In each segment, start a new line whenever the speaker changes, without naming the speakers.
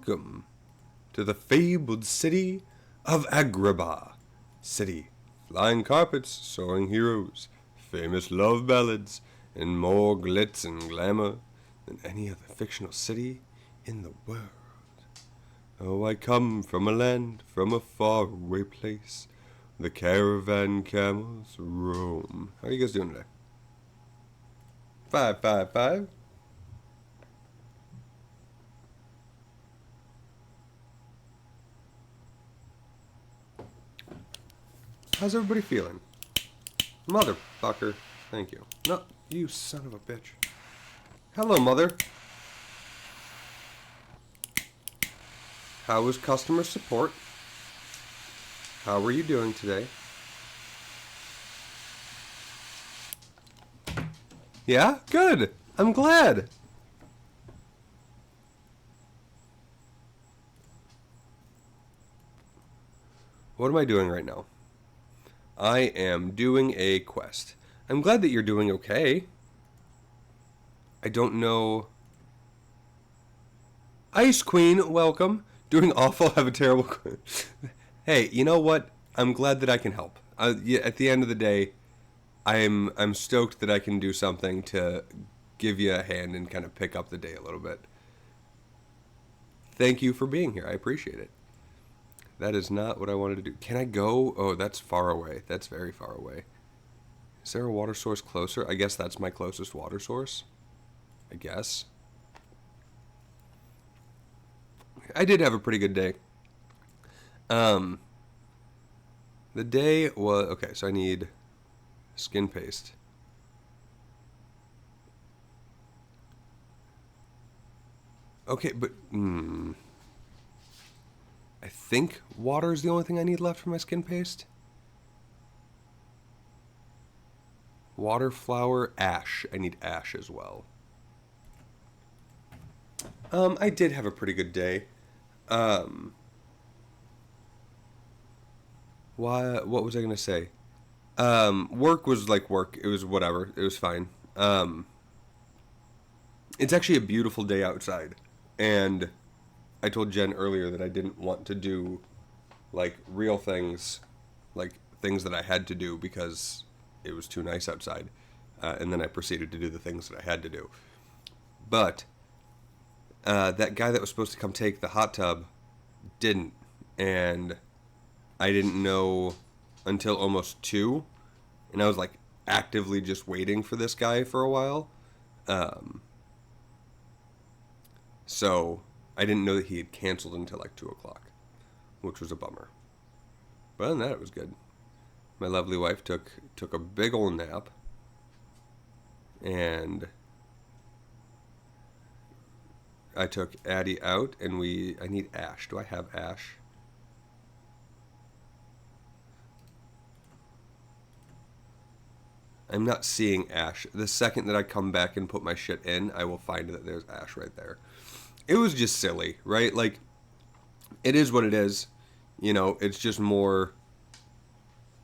welcome to the fabled city of Agrabah. City, flying carpets, soaring heroes, famous love ballads, and more glitz and glamour than any other fictional city in the world. Oh, I come from a land, from a faraway place. The caravan camels roam. How are you guys doing today? 555. How's everybody feeling? Motherfucker. Thank you. No, you son of a bitch. Hello, mother. How was customer support? How are you doing today? Yeah? Good. I'm glad. What am I doing right now? I am doing a quest. I'm glad that you're doing okay. I don't know. Ice Queen, welcome. Doing awful, have a terrible... Hey, you know what? I'm glad that I can help. At the end of the day, I'm stoked that I can do something to give you a hand and kind of pick up the day a little bit. Thank you for being here. I appreciate it. That is not what I wanted to do. Can I go? Oh, that's far away. That's very far away. Is there a water source closer? I guess that's my closest water source. I guess. I did have a pretty good day. The day was... Okay, so I need skin paste. Okay, but... I think water is the only thing I need left for my skin paste. Water, flour, ash. I need ash as well. I did have a pretty good day. What was I going to say? Work was like work. It was whatever. It was fine. It's actually a beautiful day outside. And I told Jen earlier that I didn't want to do, like, real things, like, things that I had to do because it was too nice outside. And then I proceeded to do the things that I had to do. But that guy that was supposed to come take the hot tub didn't. And I didn't know until almost 2. And I was, like, actively just waiting for this guy for a while. So I didn't know that he had canceled until like 2 o'clock, which was a bummer. But other than that, it was good. My lovely wife took a big old nap, and I took Addie out, and I need ash. Do I have ash? I'm not seeing ash. The second that I come back and put my shit in, I will find that there's ash right there. It was just silly, right? Like, it is what it is. You know, it's just more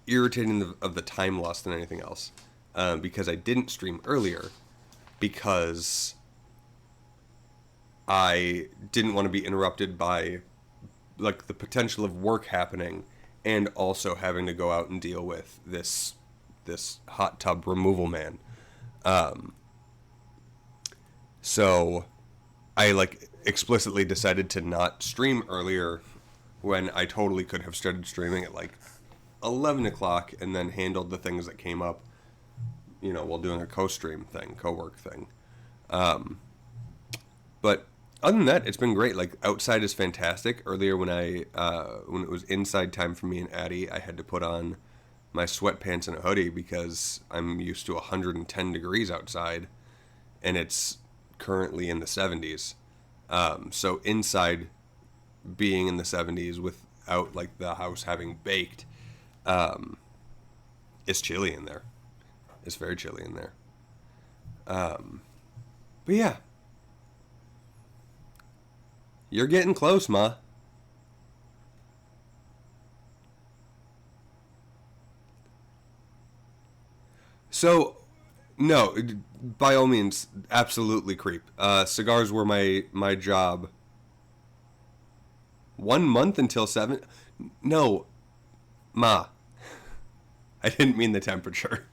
irritating of the time loss than anything else. Because I didn't stream earlier because I didn't want to be interrupted by, like, the potential of work happening and also having to go out and deal with this hot tub removal man. So I, like, explicitly decided to not stream earlier when I totally could have started streaming at, like, 11 o'clock and then handled the things that came up, you know, while doing a co-stream thing, co-work thing. But other than that, it's been great. Like, outside is fantastic. Earlier when when it was inside time for me and Addie, I had to put on my sweatpants and a hoodie because I'm used to 110 degrees outside, and it's currently in the 70s. So inside being in the 70s without, like, the house having baked, it's chilly in there. It's very chilly in there. But yeah. You're getting close, Ma. So, no, by all means, absolutely creep. Cigars were my job 1 month until 7. No, Ma. I didn't mean the temperature.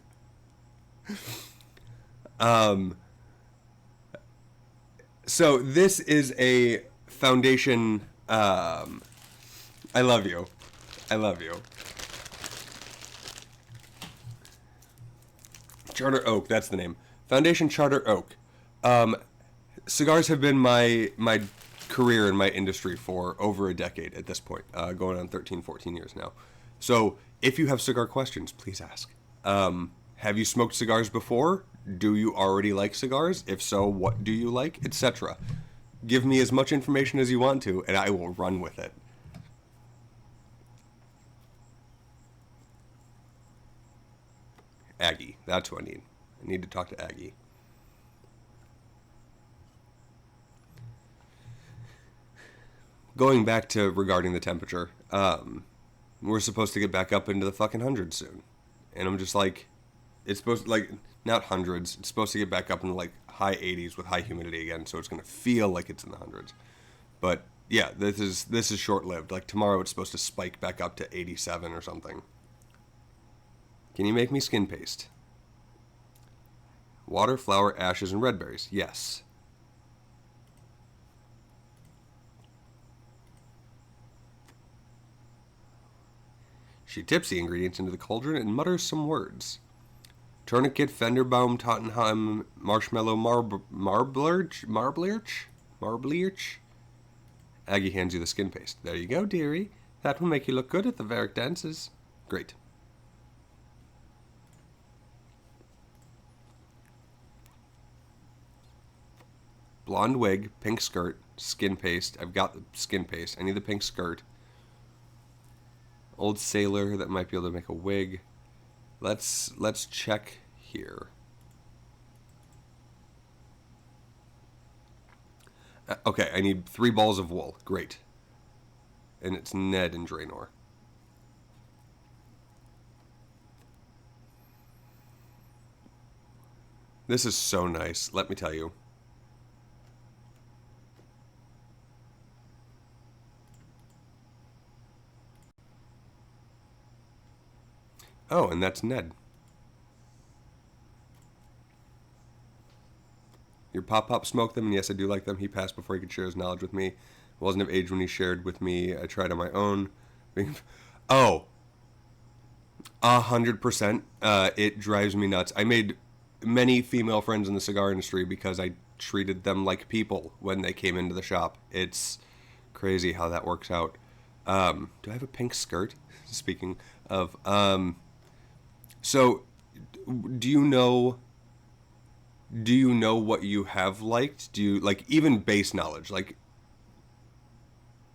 So this is a foundation. I love you. I love you. Charter Oak, that's the name. Foundation Charter Oak. Cigars have been my career in my industry for over a decade at this point, going on 13, 14 years now. So if you have cigar questions, please ask. Have you smoked cigars before? Do you already like cigars? If so, what do you like? Etc. Give me as much information as you want to, and I will run with it. Aggie, that's who I need. I need to talk to Aggie. Going back to regarding the temperature, we're supposed to get back up into the fucking hundreds soon. And I'm just like, it's supposed to, like, not hundreds, it's supposed to get back up into, like, high 80s with high humidity again, so it's going to feel like it's in the hundreds. But, yeah, this is short-lived. Like, tomorrow it's supposed to spike back up to 87 or something. Can you make me skin paste? Water, flour, ashes, and red berries. Yes. She tips the ingredients into the cauldron and mutters some words. Tourniquet, Fenderbaum, Tottenham, Marshmallow, Marblerch? Aggie hands you the skin paste. There you go, dearie. That will make you look good at the Varick dances. Great. Blonde wig, pink skirt, skin paste. I've got the skin paste. I need the pink skirt. Old sailor that might be able to make a wig. Let's check here. Okay, I need 3 balls of wool. Great. And it's Ned and Draenor. This is so nice, let me tell you. Oh, and that's Ned. Your Pop smoked them, and yes, I do like them. He passed before he could share his knowledge with me. Wasn't of age when he shared with me. I tried on my own. Oh, 100%. It drives me nuts. I made many female friends in the cigar industry because I treated them like people when they came into the shop. It's crazy how that works out. Do I have a pink skirt? Speaking of, so do you know what you have liked? Do you, like, even base knowledge, like,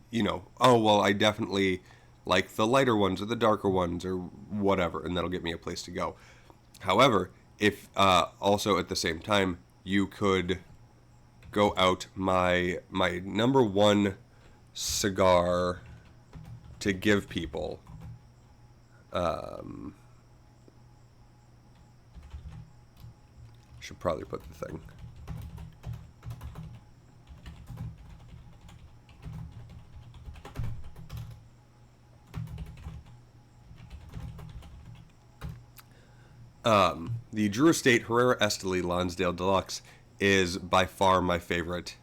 you know, oh, well, I definitely like the lighter ones or the darker ones or whatever, and that'll get me a place to go. However, if also at the same time you could go out my number one cigar to give people, should probably put the thing. The Drew Estate Herrera Esteli Lonsdale Deluxe is by far my favorite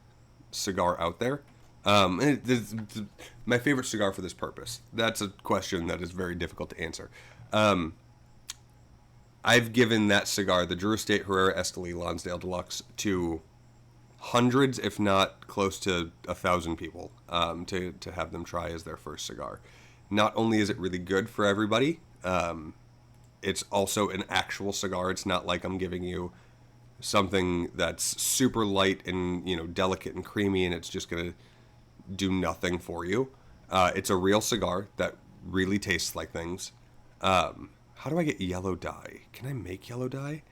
cigar out there. It's my favorite cigar for this purpose. That's a question that is very difficult to answer. I've given that cigar, the Drew Estate Herrera Esteli Lonsdale Deluxe, to hundreds, if not close to 1,000 people, to have them try as their first cigar. Not only is it really good for everybody, it's also an actual cigar. It's not like I'm giving you something that's super light and, you know, delicate and creamy and it's just going to do nothing for you. It's a real cigar that really tastes like things. How do I get yellow dye? Can I make yellow dye?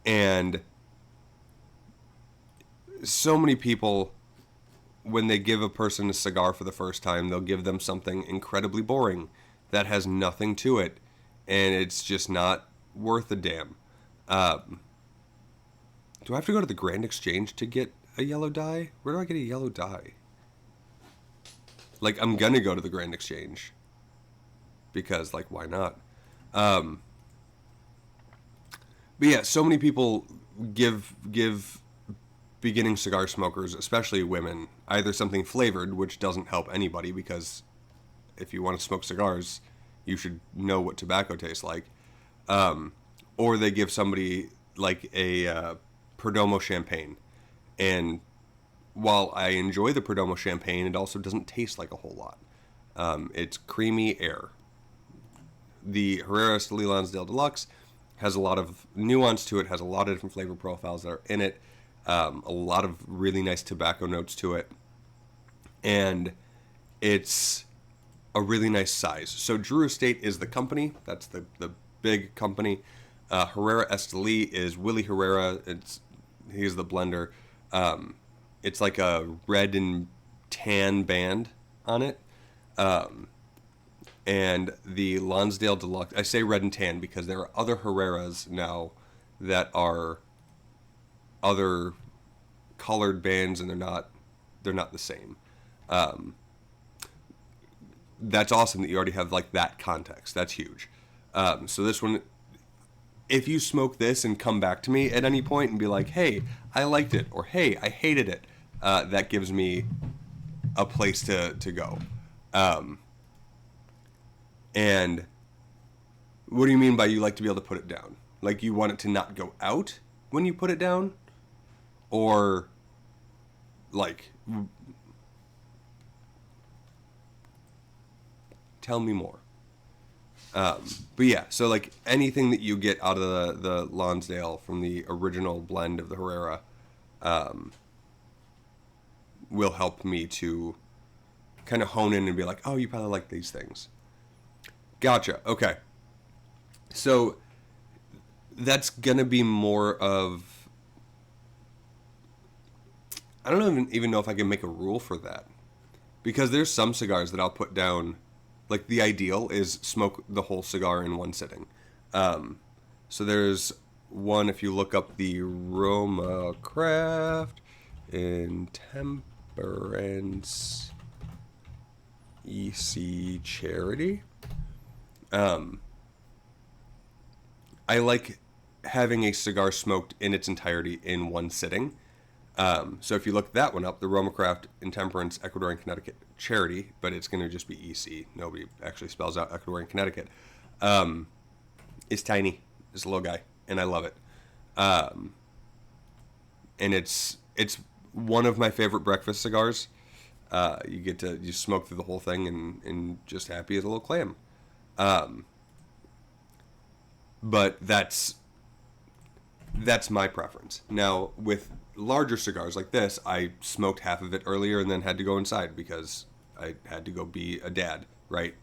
And so many people, when they give a person a cigar for the first time, they'll give them something incredibly boring that has nothing to it, and it's just not worth a damn. Do I have to go to the Grand Exchange to get a yellow dye? Where do I get a yellow dye? Like, I'm gonna go to the Grand Exchange. Because, like, why not? But yeah, so many people give beginning cigar smokers, especially women, either something flavored, which doesn't help anybody because if you want to smoke cigars, you should know what tobacco tastes like. Or they give somebody like a Perdomo champagne. And while I enjoy the Perdomo champagne, it also doesn't taste like a whole lot. It's creamy air. The Herrera Esteli Lonsdale Deluxe has a lot of nuance to it, has a lot of different flavor profiles that are in it, a lot of really nice tobacco notes to it, and it's a really nice size. So Drew Estate is the company, that's the big company. Herrera Esteli is Willie Herrera, he's the blender. It's like a red and tan band on it. And the Lonsdale Deluxe, I say red and tan because there are other Herreras now that are other colored bands, and they're not the same. That's awesome that you already have like that context. That's huge. So this one, if you smoke this and come back to me at any point and be like, hey, I liked it, or hey, I hated it, that gives me a place to go. And what do you mean by you like to be able to put it down? Like you want it to not go out when you put it down? Or like, tell me more. But yeah, so like anything that you get out of the Lonsdale from the original blend of the Herrera will help me to kind of hone in and be like, oh, you probably like these things. Gotcha. Okay. So that's going to be more of... I don't even know if I can make a rule for that. Because there's some cigars that I'll put down... Like, the ideal is smoke the whole cigar in one sitting. So there's one, if you look up the Roma Craft Intemperance EC Charity. I like having a cigar smoked in its entirety in one sitting. So if you look that one up, the Roma Craft Intemperance Ecuadorian Connecticut Charity, but it's going to just be EC. Nobody actually spells out Ecuadorian Connecticut. It's tiny. It's a little guy, and I love it. And it's one of my favorite breakfast cigars. You get to smoke through the whole thing and just happy as a little clam. But that's my preference. Now, with larger cigars like this, I smoked half of it earlier and then had to go inside because I had to go be a dad, right?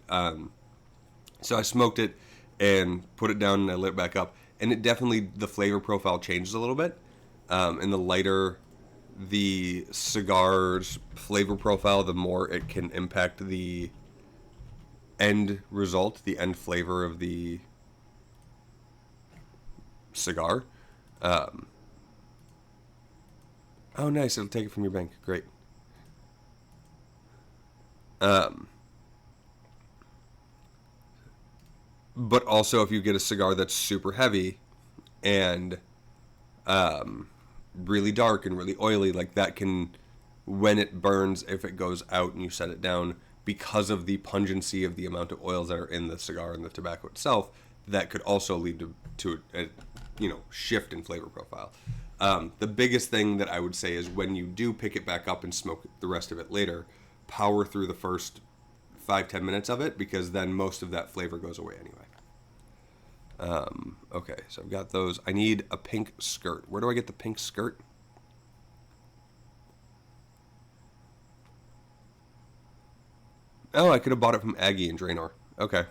So I smoked it and put it down and I lit it back up. And it definitely, the flavor profile changes a little bit. And the lighter the cigar's flavor profile, the more it can impact the end result, the end flavor of the cigar. Oh, nice. It'll take it from your bank. Great. But also, if you get a cigar that's super heavy and really dark and really oily, like that can, when it burns, if it goes out and you set it down, because of the pungency of the amount of oils that are in the cigar and the tobacco itself, that could also lead to a shift in flavor profile. The biggest thing that I would say is when you do pick it back up and smoke the rest of it later, power through the first 5-10 minutes of it, because then most of that flavor goes away anyway. Okay, so I've got those. I need a pink skirt. Where do I get the pink skirt? Oh, I could have bought it from Aggie and Draenor. Okay.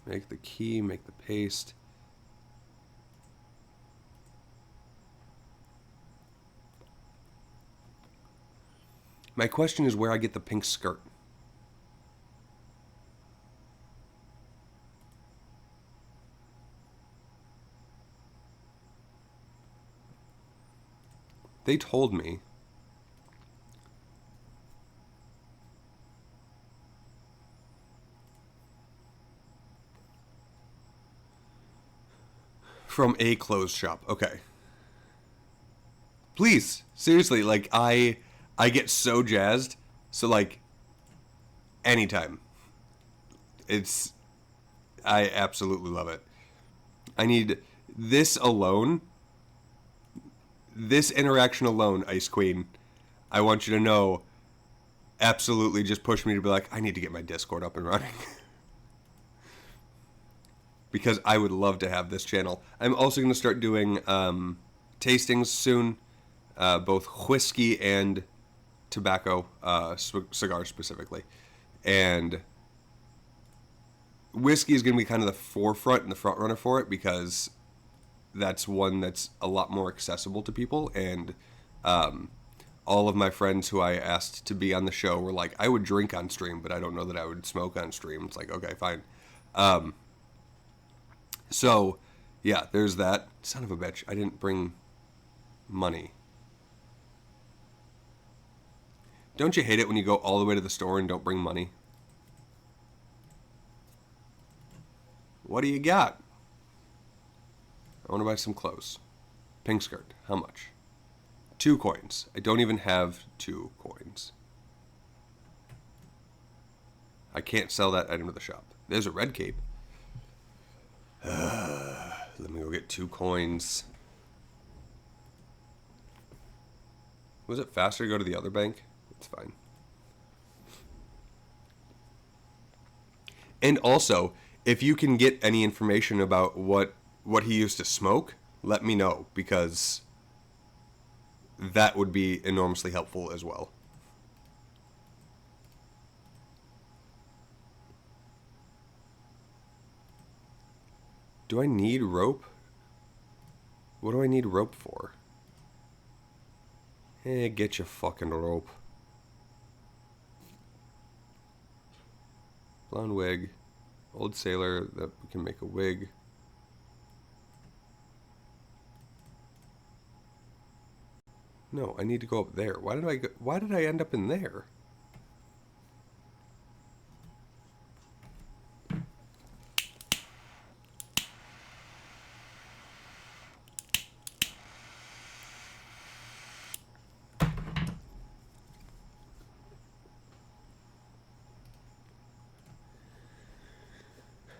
Make the key, make the paste. My question is where I get the pink skirt. they told me from a closed shop. Okay. Please, seriously, like I get so jazzed. So like anytime. It's I absolutely love it. I need this alone, this interaction alone, Ice Queen. I want you to know absolutely just push me to be like, I need to get my Discord up and running. Because I would love to have this channel. I'm also going to start doing tastings soon, both whiskey and tobacco, cigars specifically. And whiskey is going to be kind of the forefront and the front runner for it because that's one that's a lot more accessible to people. And all of my friends who I asked to be on the show were like, I would drink on stream, but I don't know that I would smoke on stream. It's like, okay, fine. So, yeah, there's that. Son of a bitch, I didn't bring money. Don't you hate it when you go all the way to the store and don't bring money? What do you got? I want to buy some clothes. Pink skirt. How much? 2 coins. I don't even have 2 coins. I can't sell that item to the shop. There's a red cape. Let me go get 2 coins. Was it faster to go to the other bank? It's fine. And also, if you can get any information about what he used to smoke, let me know, because that would be enormously helpful as well. Do I need rope? What do I need rope for? Get your fucking rope. Blonde wig. Old sailor that we can make a wig. No, I need to go up there. Why did I end up in there?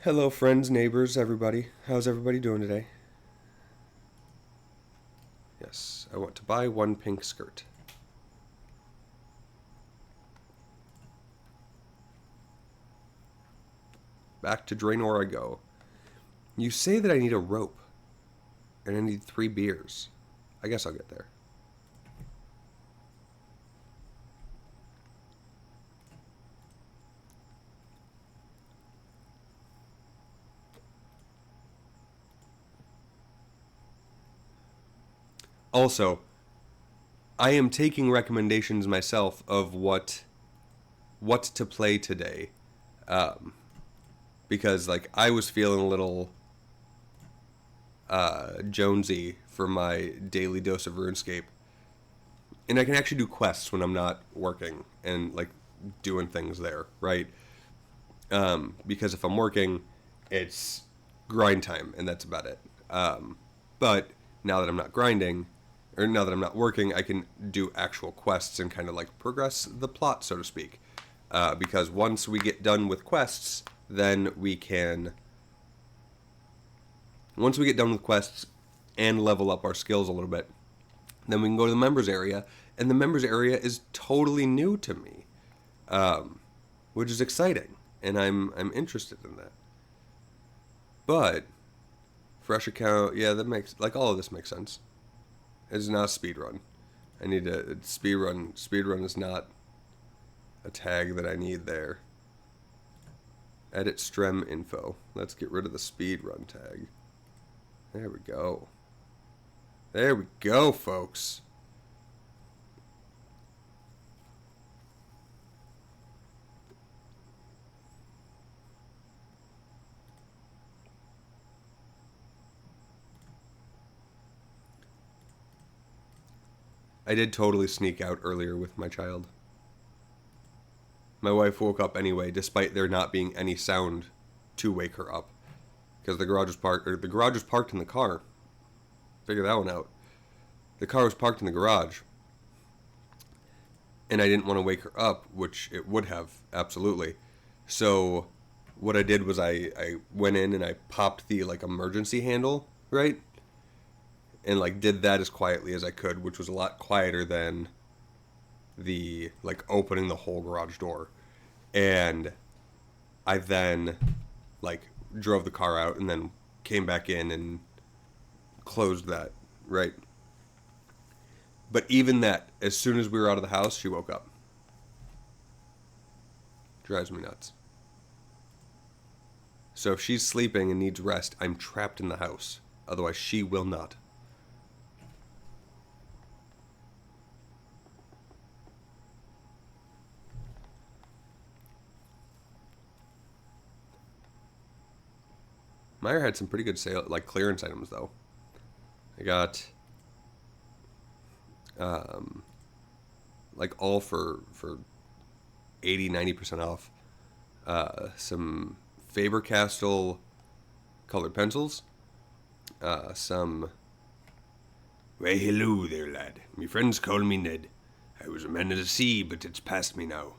Hello, friends, neighbors, everybody. How's everybody doing today? Yes, I want to buy 1 pink skirt. Back to Draenor I go. You say that I need a rope, and I need 3 beers. I guess I'll get there. Also, I am taking recommendations myself of what to play today, because like I was feeling a little Jonesy for my daily dose of RuneScape, and I can actually do quests when I'm not working and like doing things there, right? Because if I'm working, it's grind time, and that's about it. But now that I'm not grinding, or now that I'm not working, I can do actual quests and kind of like progress the plot, so to speak. Because once we get done with quests, then we can... Once we get done with quests and level up our skills a little bit, then we can go to the members area, and the members area is totally new to me, which is exciting, and I'm interested in that. But fresh account, yeah, that makes like all of this makes sense. It's not a speed run. I need a speed run. Speed run is not a tag that I need there. Edit strem info. Let's get rid of the speed run tag. There we go. There we go, folks. I did totally sneak out earlier with my child. My wife woke up anyway, despite there not being any sound to wake her up, because the garage was parked in the car. Figure that one out. The car was parked in the garage, and I didn't want to wake her up, which it would have, absolutely. So what I did was I went in and I popped the like emergency handle, right? And like did that as quietly as I could, which was a lot quieter than the like opening the whole garage door. And I then like drove the car out and then came back in and closed that, right? But even that, as soon as we were out of the house, she woke up. Drives me nuts. So if she's sleeping and needs rest, I'm trapped in the house. Otherwise, she will not. Meyer had some pretty good sale, like clearance items, though. I got, like all for 80-90% off. Some Faber-Castell colored pencils. Some. Why, hello there, lad. Me friends call me Ned. I was a man of the sea, but it's past me now.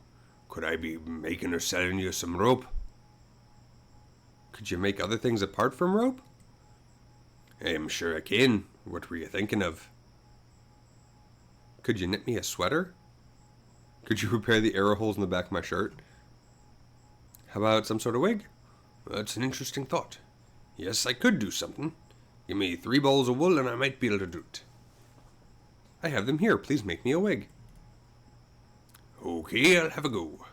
Could I be making or selling you some rope? Could you make other things apart from rope? I'm sure I can. What were you thinking of? Could you knit me a sweater? Could you repair the arrow holes in the back of my shirt? How about some sort of wig? That's an interesting thought. Yes, I could do something. Give me 3 balls of wool and I might be able to do it. I have them here. Please make me a wig. Okay, I'll have a go.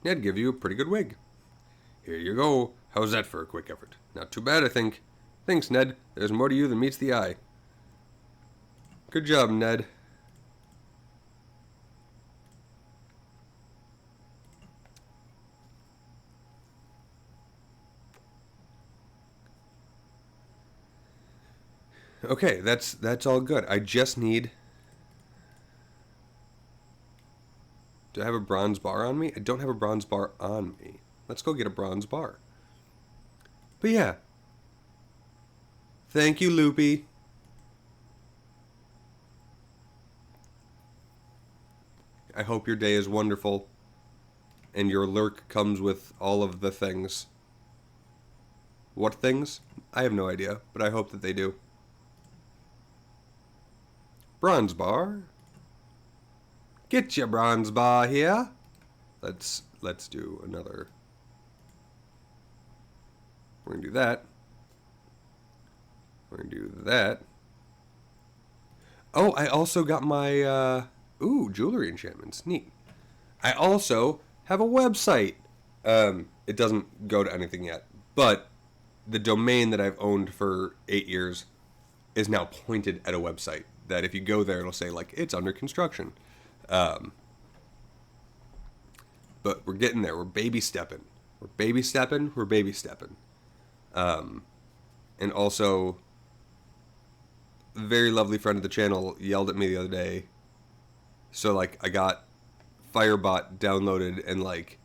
Ned give you a pretty good wig. Here you go. How's that for a quick effort? Not too bad, I think. Thanks, Ned. There's more to you than meets the eye. Good job, Ned. Okay, that's all good. I just need... Do I have a bronze bar on me? I don't have a bronze bar on me. Let's go get a bronze bar. But yeah. Thank you, Loopy. I hope your day is wonderful. And your lurk comes with all of the things. What things? I have no idea, but I hope that they do. Bronze bar. Get your bronze bar here. Let's do another. We're gonna do that. We're gonna do that. Oh, I also got my jewelry enchantments. Neat. I also have a website. It doesn't go to anything yet, but the domain that I've owned for 8 years is now pointed at a website that if you go there, it'll say like it's under construction. But we're getting there. We're baby stepping. We're baby stepping. And also, a very lovely friend of the channel yelled at me the other day. So like I got Firebot downloaded and like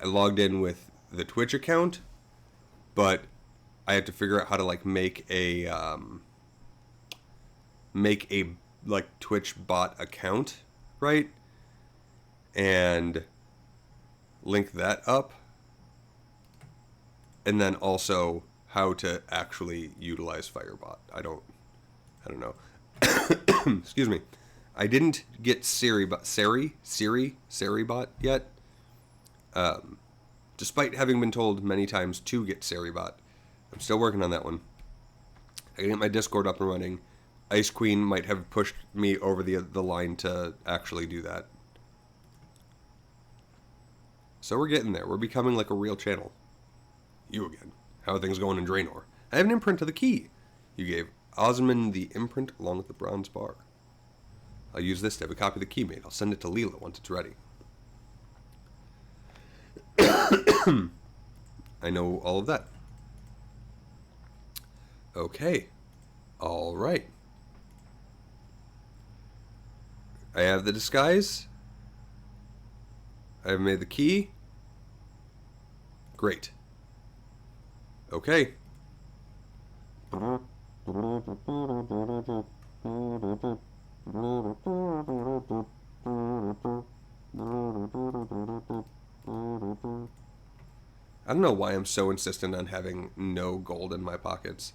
I logged in with the Twitch account, but I had to figure out how to like make a like Twitch bot account, right? And link that up. And then also how to actually utilize Firebot. I don't know. Excuse me. I didn't get Siribot yet. Despite having been told many times to get Siribot. I'm still working on that one. I can get my Discord up and running. Ice Queen might have pushed me over the line to actually do that. So we're getting there. We're becoming like a real channel. You again. How are things going in Draenor? I have an imprint of the key. You gave Osmond the imprint along with the bronze bar. I'll use this to have a copy of the key made. I'll send it to Leela once it's ready. I know all of that. Okay. All right. I have the disguise. I've made the key. Great. Okay. I don't know why I'm so insistent on having no gold in my pockets.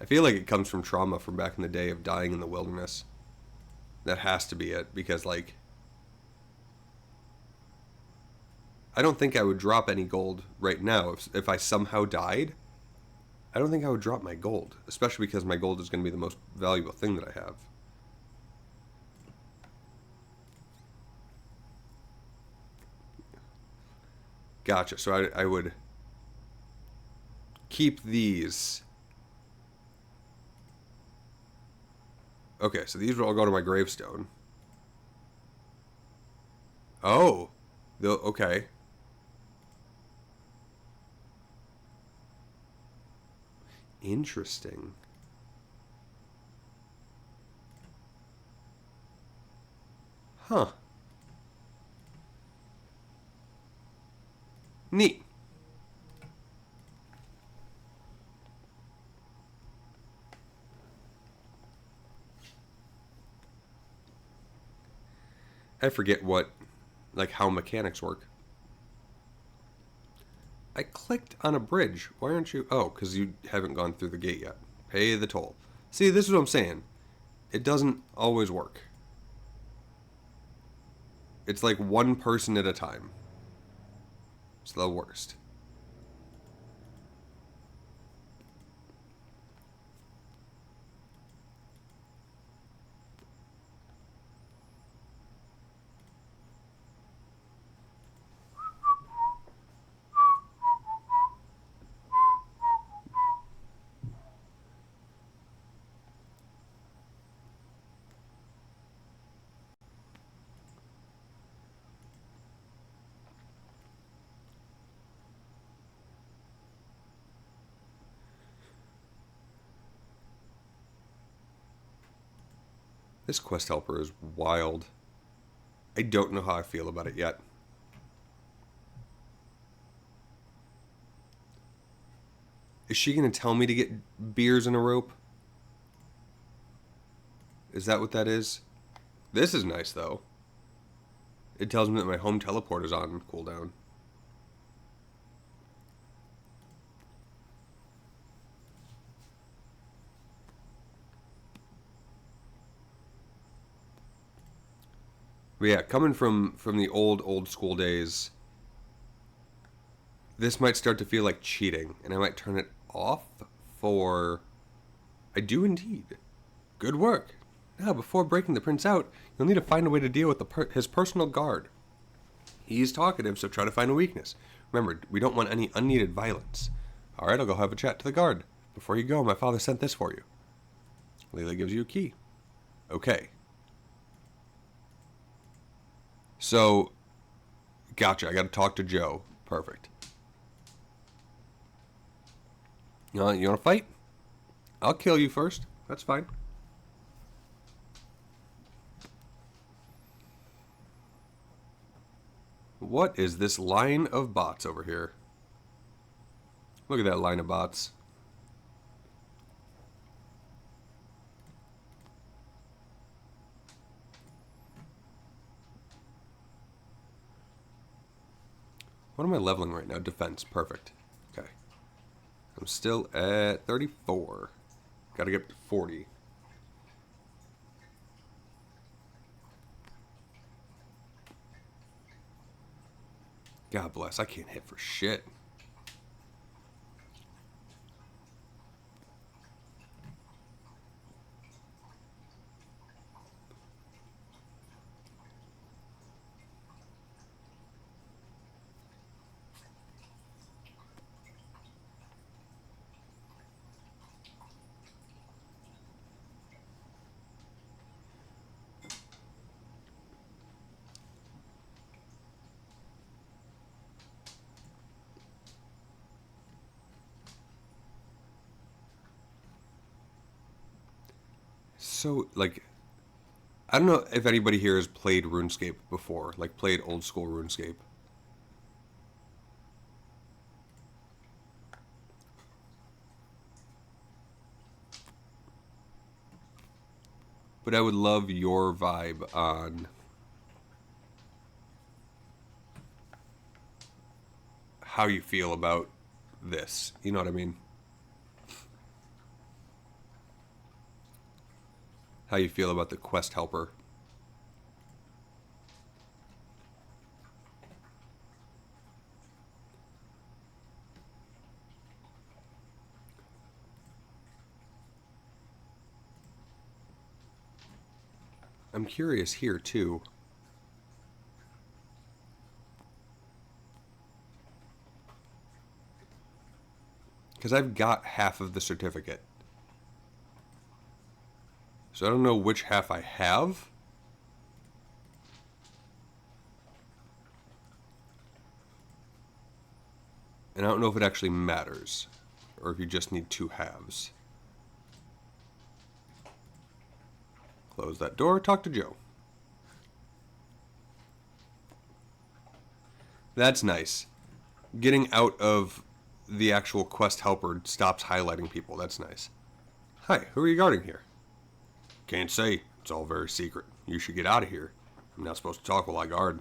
I feel like it comes from trauma from back in the day of dying in the wilderness. That has to be it, because, like, I don't think I would drop any gold right now. If I somehow died, I don't think I would drop my gold, especially because my gold is going to be the most valuable thing that I have. Gotcha. So I would keep these. Okay, so these will all go to my gravestone. Oh, okay. Interesting. Huh. Neat. I forget like how mechanics work. I clicked on a bridge. Why aren't you? Oh, because you haven't gone through the gate yet. Pay the toll. See, this is what I'm saying. It doesn't always work. It's like one person at a time. It's the worst. This quest helper is wild. I don't know how I feel about it yet. Is she going to tell me to get beers in a rope? Is that what that is? This is nice, though. It tells me that my home teleport is on cooldown. But yeah, coming from the old school days, this might start to feel like cheating, and I might turn it off for... I do indeed. Good work. Now, before breaking the prince out, you'll need to find a way to deal with his personal guard. He's talkative, so try to find a weakness. Remember, we don't want any unneeded violence. Alright, I'll go have a chat to the guard. Before you go, my father sent this for you. Leela gives you a key. Okay. So, gotcha, I gotta talk to Joe. Perfect. You wanna fight? I'll kill you first. That's fine. What is this line of bots over here? Look at that line of bots. What am I leveling right now? Defense. Perfect. Okay. I'm still at 34. Gotta get to 40. God bless. I can't hit for shit. So, like, I don't know if anybody here has played RuneScape before, like played old school RuneScape. But I would love your vibe on how you feel about this. You know what I mean? How you feel about the quest helper. I'm curious here too. Because I've got half of the certificate. So I don't know which half I have. And I don't know if it actually matters. Or if you just need 2 halves. Close that door, talk to Joe. That's nice. Getting out of the actual quest helper stops highlighting people. That's nice. Hi, who are you guarding here? Can't say. It's all very secret. You should get out of here. I'm not supposed to talk while I guard.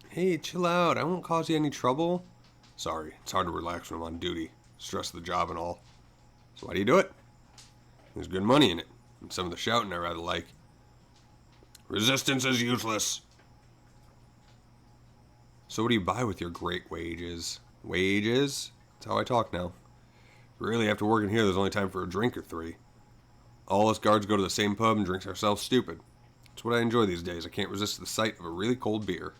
Hey, chill out. I won't cause you any trouble. Sorry, it's hard to relax when I'm on duty. Stress of the job and all. So why do you do it? There's good money in it. And some of the shouting I rather like. Resistance is useless. So what do you buy with your great wages? Wages? That's how I talk now. Really, after working here, there's only time for a drink or 3. All us guards go to the same pub and drinks ourselves stupid. It's what I enjoy these days. I can't resist the sight of a really cold beer.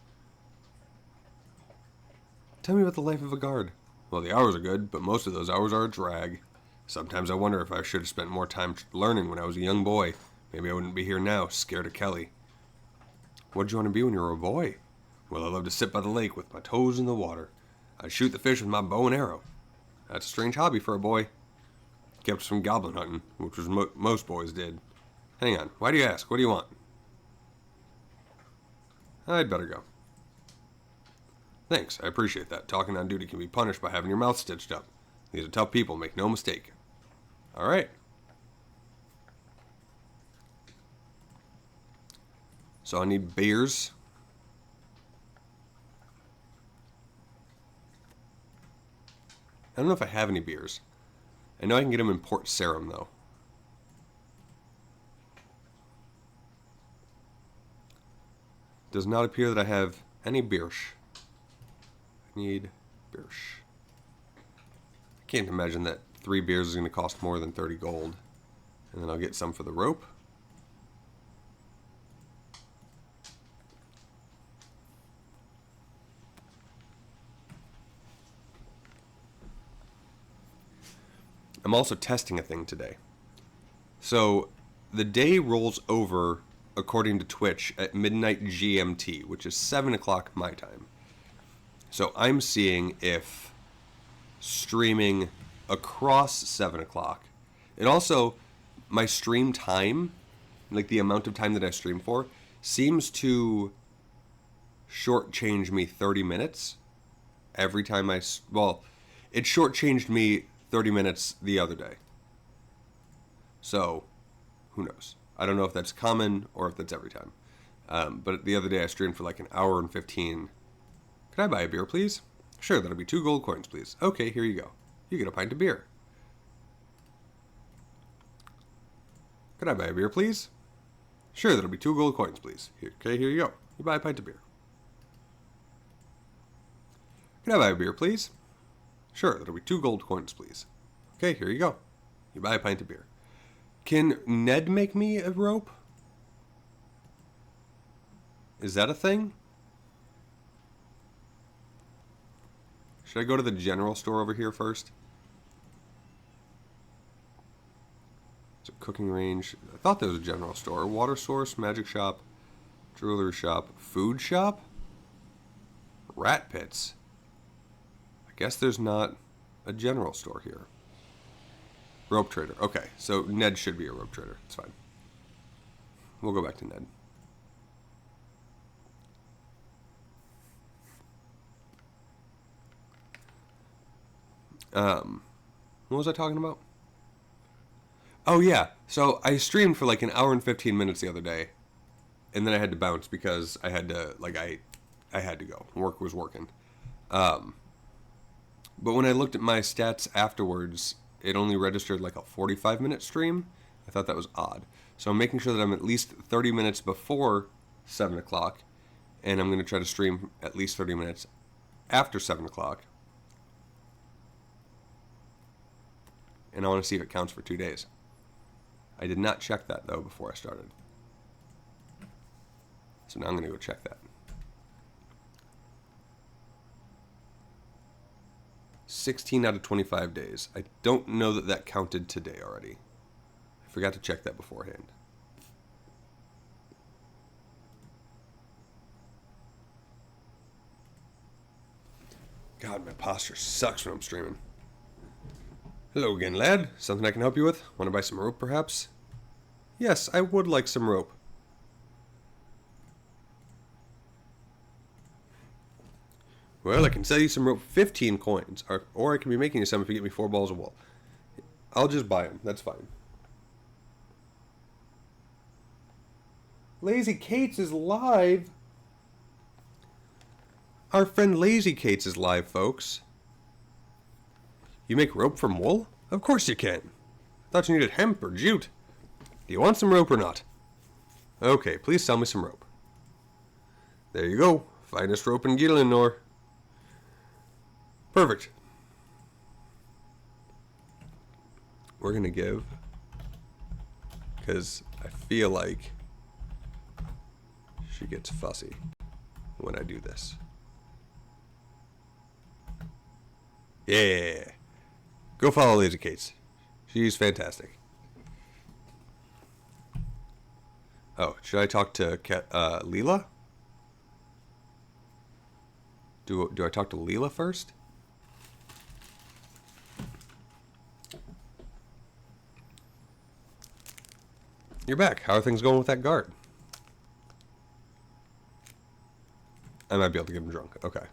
Tell me about the life of a guard. Well, the hours are good, but most of those hours are a drag. Sometimes I wonder if I should have spent more time learning when I was a young boy. Maybe I wouldn't be here now, scared of Kelly. What did you want to be when you were a boy? Well, I loved to sit by the lake with my toes in the water. I'd shoot the fish with my bow and arrow. That's a strange hobby for a boy. Kept us from goblin hunting, which was most boys did. Hang on, why do you ask? What do you want? I'd better go. Thanks, I appreciate that. Talking on duty can be punished by having your mouth stitched up. These are tough people, make no mistake. Alright. So I need beers. I don't know if I have any beers. I know I can get them in Port Sarim, though. Does not appear that I have any beers. I need beers. I can't imagine that 3 beers is going to cost more than 30 gold. And then I'll get some for the rope. I'm also testing a thing today. So, the day rolls over, according to Twitch, at midnight GMT, which is 7 o'clock my time. So, I'm seeing if streaming across 7 o'clock, and also my stream time, like the amount of time that I stream for, seems to shortchange me 30 minutes every time well, it shortchanged me 30 minutes the other day. So, who knows? I don't know if that's common or if that's every time. But the other day I streamed for like an hour and 15. Can I buy a beer, please? Sure, that'll be 2 gold coins, please. Okay, here you go. You get a pint of beer. Can I buy a beer, please? Sure, that'll be 2 gold coins, please. Okay, here you go. You buy a pint of beer. Can I buy a beer, please? Sure, that'll be 2 gold coins, please. Okay, here you go. You buy a pint of beer. Can Ned make me a rope? Is that a thing? Should I go to the general store over here first? It's a cooking range. I thought there was a general store. Water source, magic shop, jewelry shop, food shop? Rat pits. I guess there's not a general store here. Rope trader. Okay, so Ned should be a rope trader. It's fine. We'll go back to Ned. What was I talking about? Oh yeah, so I streamed for like an hour and 15 minutes the other day, and then I had to bounce because I had to I had to go. Work was working. But when I looked at my stats afterwards, it only registered like a 45-minute stream. I thought that was odd. So I'm making sure that I'm at least 30 minutes before 7 o'clock, and I'm going to try to stream at least 30 minutes after 7 o'clock. And I want to see if it counts for 2 days. I did not check that, though, before I started. So now I'm going to go check that. 16 out of 25 days. I don't know that that counted today already. I forgot to check that beforehand. God, my posture sucks when I'm streaming. Hello again, lad. Something I can help you with? Want to buy some rope, perhaps? Yes, I would like some rope. Well, I can sell you some rope, 15 coins. Or I can be making you some if you get me 4 balls of wool. I'll just buy them. That's fine. Lazy Kate's is live. Our friend Lazy Kate's is live, folks. You make rope from wool? Of course you can. Thought you needed hemp or jute. Do you want some rope or not? Okay, please sell me some rope. There you go. Finest rope in Gielinor. Perfect. We're going to give, because I feel like she gets fussy when I do this. Yeah. Go follow Lazy Kate's. She's fantastic. Oh, should I talk to Leela? Do I talk to Leela first? You're back. How are things going with that guard? I might be able to get him drunk. Okay.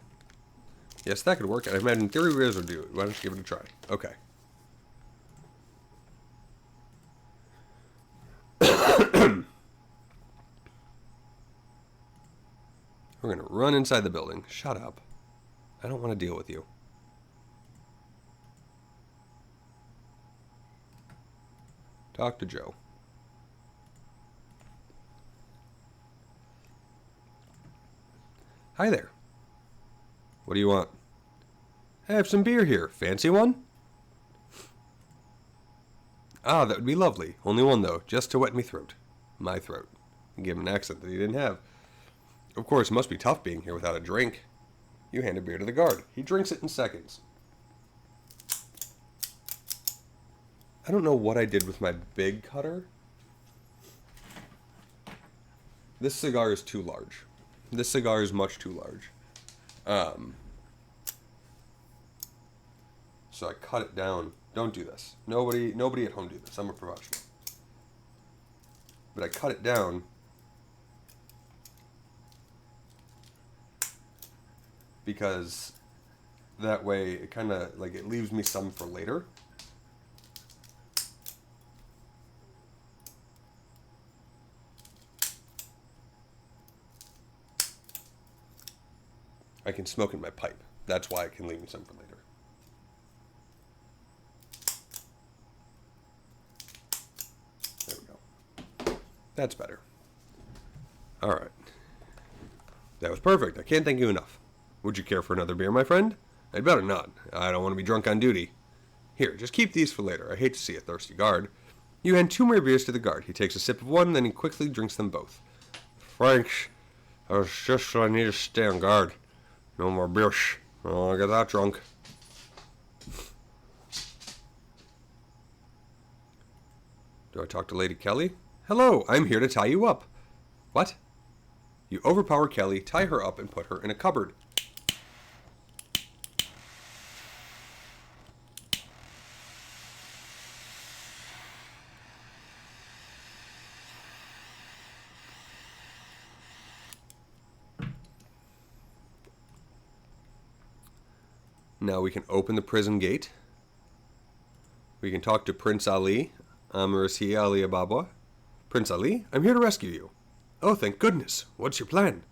Yes, that could work. I imagine in theory Riz would do it. Why don't you give it a try? Okay. We're going to run inside the building. Shut up. I don't want to deal with you. Talk to Joe. Hi there. What do you want? I have some beer here. Fancy one? Ah, that would be lovely. Only one, though, just to wet me throat. My throat. Give him an accent that he didn't have. Of course, it must be tough being here without a drink. You hand a beer to the guard. He drinks it in seconds. I don't know what I did with my big cutter. This cigar is too large. This cigar is much too large. So I cut it down. Don't do this. Nobody at home do this. I'm a professional. But I cut it down because that way it kind of like it leaves me some for later. I can smoke in my pipe. That's why it can leave me some for later. There we go. That's better. All right. That was perfect. I can't thank you enough. Would you care for another beer, my friend? I'd better not. I don't want to be drunk on duty. Here, just keep these for later. I hate to see a thirsty guard. You hand 2 more beers to the guard. He takes a sip of one, then he quickly drinks them both. Thanks. I was just what I need to stay on guard. No more beers. I don't want to get that drunk. Do I talk to Lady Kelly? Hello, I'm here to tie you up. What? You overpower Kelly, tie her up, and put her in a cupboard. Now we can open the prison gate. We can talk to Prince Ali. Amirasi Ali Ababa. Prince Ali, I'm here to rescue you. Oh, thank goodness. What's your plan?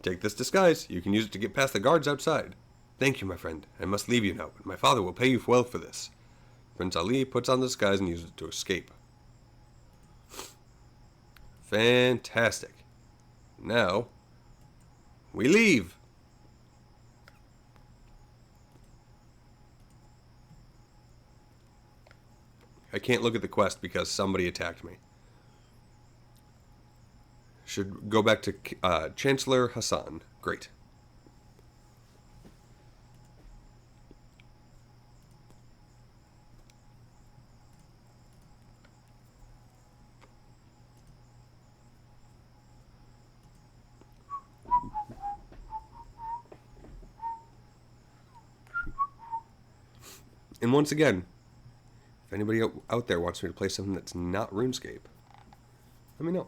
Take this disguise. You can use it to get past the guards outside. Thank you, my friend. I must leave you now, but my father will pay you well for this. Prince Ali puts on the disguise and uses it to escape. Fantastic. Now, we leave. I can't look at the quest because somebody attacked me. Should go back to Chancellor Hassan. Great. And once again, if anybody out there wants me to play something that's not RuneScape, let me know.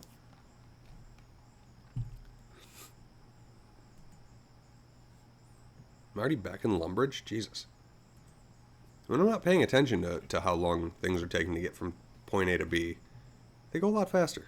I'm already back in Lumbridge? Jesus. When I'm not paying attention to how long things are taking to get from point A to B, they go a lot faster.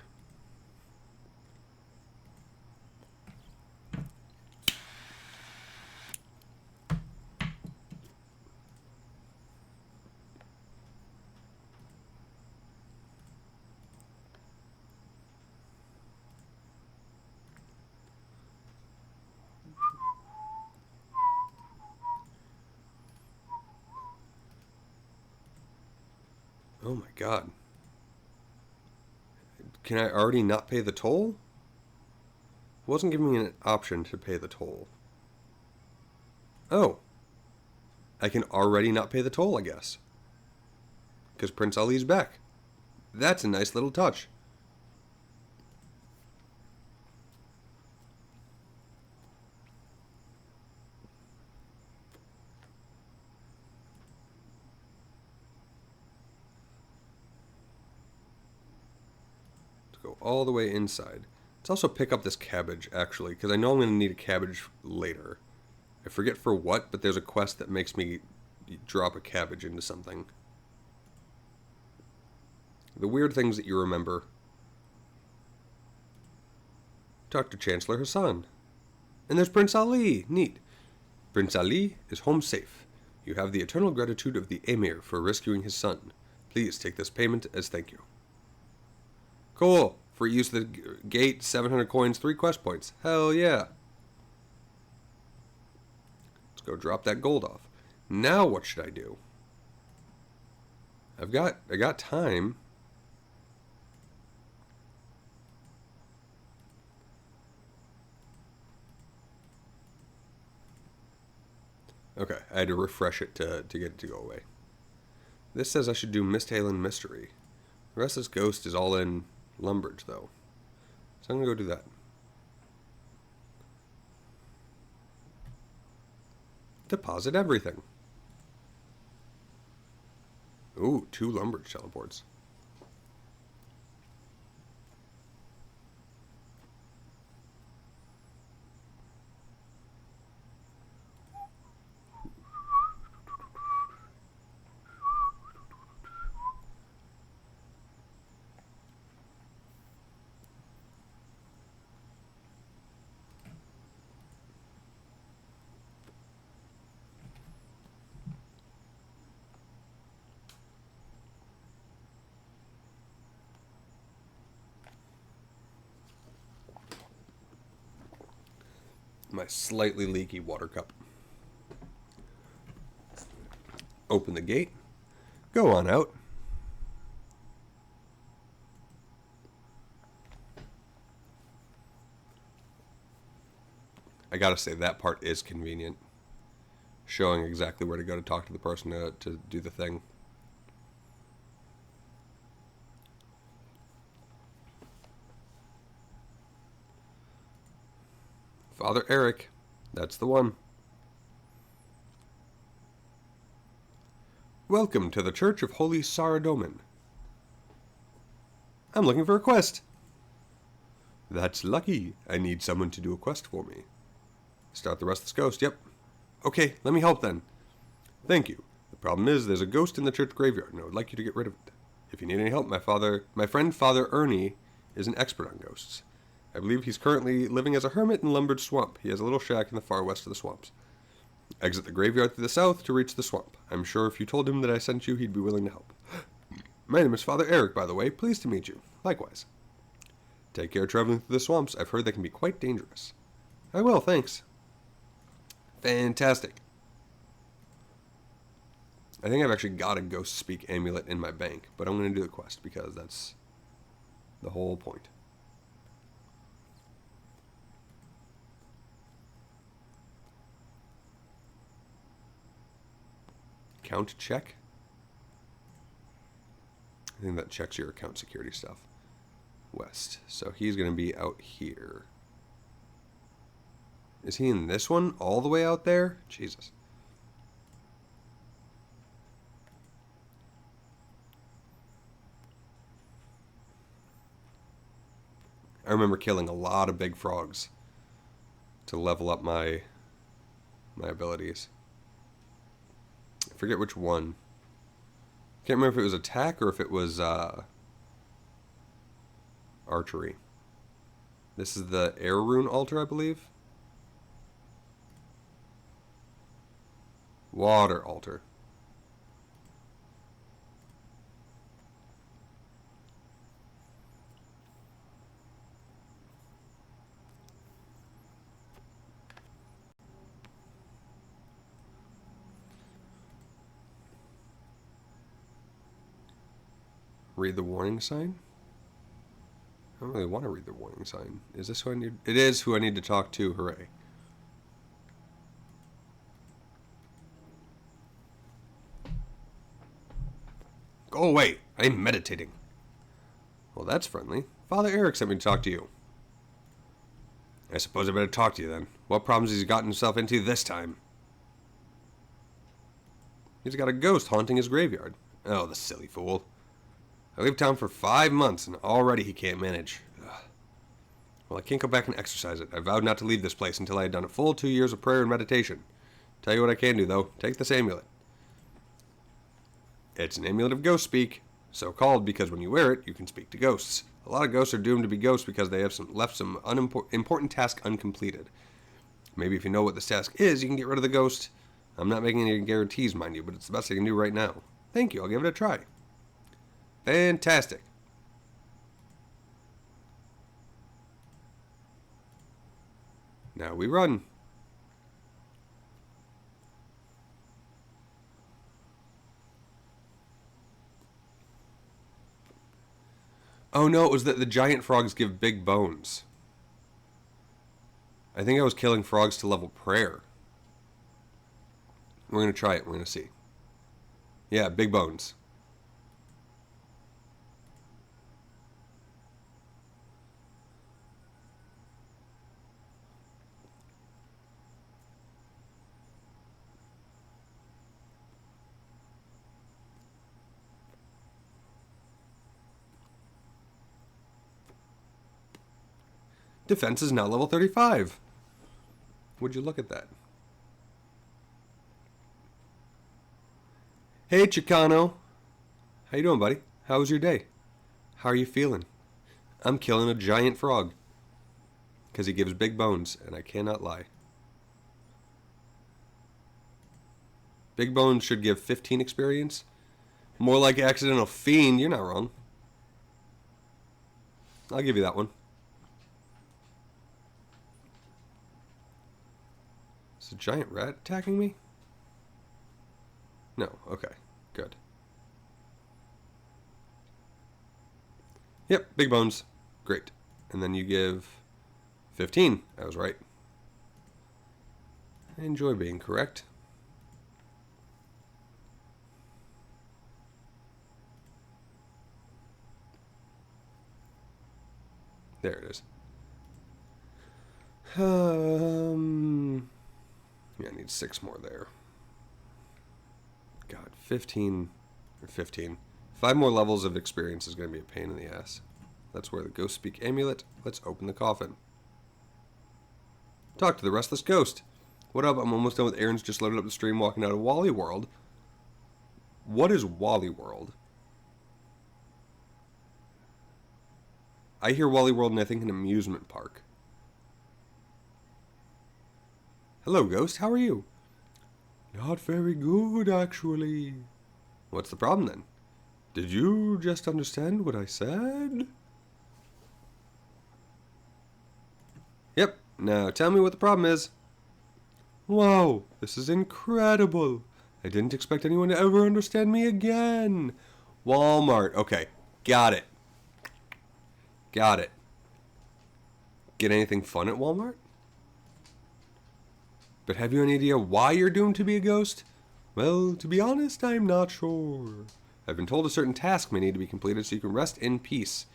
Oh my god. Can I already not pay the toll? It wasn't giving me an option to pay the toll. Oh. I can already not pay the toll, I guess. Because Prince Ali's back. That's a nice little touch. Go all the way inside. Let's also pick up this cabbage, actually, because I know I'm going to need a cabbage later. I forget for what, but there's a quest that makes me drop a cabbage into something. The weird things that you remember. Talk to Chancellor Hassan. And there's Prince Ali. Neat. Prince Ali is home safe. You have the eternal gratitude of the Emir for rescuing his son. Please take this payment as thank you. Cool. For use of the gate, 700 coins, 3 quest points. Hell yeah. Let's go drop that gold off. Now what should I do? I got time. Okay, I had to refresh it to get it to go away. This says I should do Misthalen Mystery. The rest of this ghost is all in Lumbridge, though. So I'm going to go do that. Deposit everything. Ooh, 2 Lumbridge teleports. My slightly leaky water cup. Open the gate. Go on out. I gotta say, that part is convenient. Showing exactly where to go to talk to the person to do the thing. Father Eric. That's the one. Welcome to the Church of Holy Saradomin. I'm looking for a quest. That's lucky. I need someone to do a quest for me. Start the rest of this ghost, yep. Okay, let me help then. Thank you. The problem is there's a ghost in the church graveyard, and I would like you to get rid of it. If you need any help, my friend Father Ernie is an expert on ghosts. I believe he's currently living as a hermit in Lumbridge Swamp. He has a little shack in the far west of the swamps. Exit the graveyard through the south to reach the swamp. I'm sure if you told him that I sent you, he'd be willing to help. My name is Father Eric, by the way. Pleased to meet you. Likewise. Take care traveling through the swamps. I've heard they can be quite dangerous. I will, thanks. Fantastic. I think I've actually got a Ghost Speak amulet in my bank, but I'm going to do the quest because that's the whole point. Account check? I think that checks your account security stuff. West. So he's going to be out here. Is he in this one? All the way out there? Jesus. I remember killing a lot of big frogs to level up my abilities. I forget which one. Can't remember if it was attack or if it was archery. This is the air rune altar, I believe. Water altar. Read the warning sign? I don't really want to read the warning sign. Is this who I need? It is who I need to talk to. Hooray. Go away. I'm meditating. Well, that's friendly. Father Eric sent me to talk to you. I suppose I better talk to you then. What problems has he gotten himself into this time? He's got a ghost haunting his graveyard. Oh, the silly fool. I lived town for 5 months, and already he can't manage. Ugh. Well, I can't go back and exercise it. I vowed not to leave this place until I had done a full 2 years of prayer and meditation. Tell you what I can do, though. Take this amulet. It's an amulet of ghost speak, so called because when you wear it, you can speak to ghosts. A lot of ghosts are doomed to be ghosts because they have left some important task uncompleted. Maybe if you know what this task is, you can get rid of the ghost. I'm not making any guarantees, mind you, but it's the best I can do right now. Thank you. I'll give it a try. Fantastic. Now we run. Oh no, it was that the giant frogs give big bones. I think I was killing frogs to level prayer. We're going to try it. We're going to see. Yeah, big bones. Defense is now level 35. Would you look at that? Hey, Chicano. How you doing, buddy? How was your day? How are you feeling? I'm killing a giant frog. Because he gives big bones, and I cannot lie. Big bones should give 15 experience. More like accidental fiend. You're not wrong. I'll give you that one. Is a giant rat attacking me? No. Okay. Good. Yep. Big bones. Great. And then you give 15. I was right. I enjoy being correct. There it is. Yeah, I need 6 more there. God, 15 or 15. 5 more levels of experience is going to be a pain in the ass. That's where the Ghost Speak amulet. Let's open the coffin. Talk to the restless ghost. What up? I'm almost done with errands. Just loaded up the stream, walking out of Wally World. What is Wally World? I hear Wally World and I think an amusement park. Hello, Ghost. How are you? Not very good, actually. What's the problem, then? Did you just understand what I said? Yep. Now tell me what the problem is. Wow, this is incredible. I didn't expect anyone to ever understand me again. Walmart. Okay, got it. Got it. Get anything fun at Walmart? But have you any idea why you're doomed to be a ghost? Well, to be honest, I'm not sure. I've been told a certain task may need to be completed so you can rest in peace.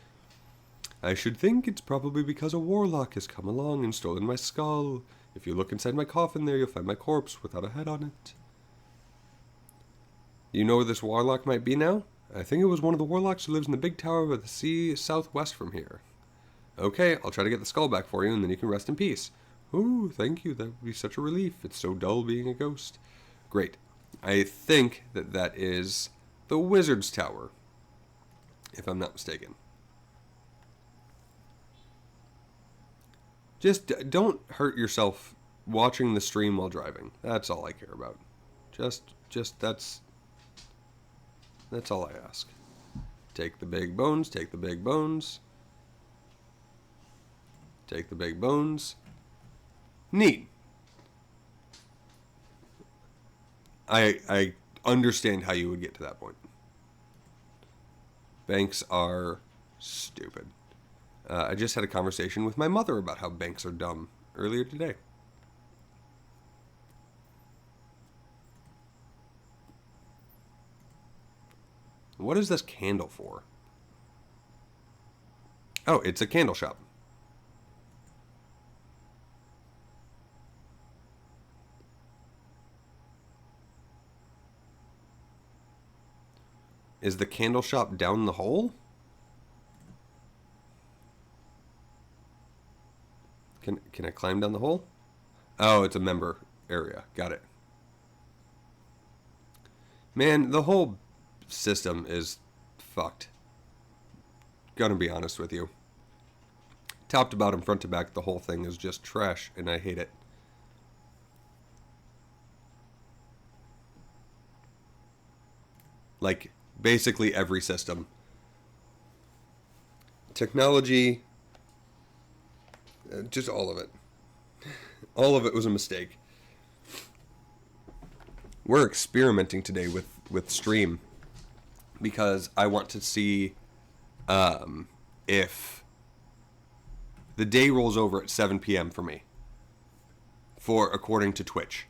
I should think it's probably because a warlock has come along and stolen my skull. If you look inside my coffin there, you'll find my corpse without a head on it. You know where this warlock might be now? I think it was one of the warlocks who lives in the big tower by the sea southwest from here. Okay, I'll try to get the skull back for you, and then you can rest in peace. Ooh, thank you. That would be such a relief. It's so dull being a ghost. Great. I think that is the Wizard's Tower, if I'm not mistaken. Just don't hurt yourself watching the stream while driving. That's all I care about. Just that's all I ask. Take the big bones, take the big bones. Take the big bones. Neat. I understand how you would get to that point. Banks are stupid. I just had a conversation with my mother about how banks are dumb earlier today. What is this candle for? Oh, it's a candle shop. Is the candle shop down the hole? Can I climb down the hole? Oh, it's a member area. Got it. Man, the whole system is fucked. Gonna be honest with you. Top to bottom, front to back, the whole thing is just trash, and I hate it. Like, basically every system. Technology, just all of it. All of it was a mistake. We're experimenting today with stream because I want to see if the day rolls over at 7 p.m. for me, according to Twitch.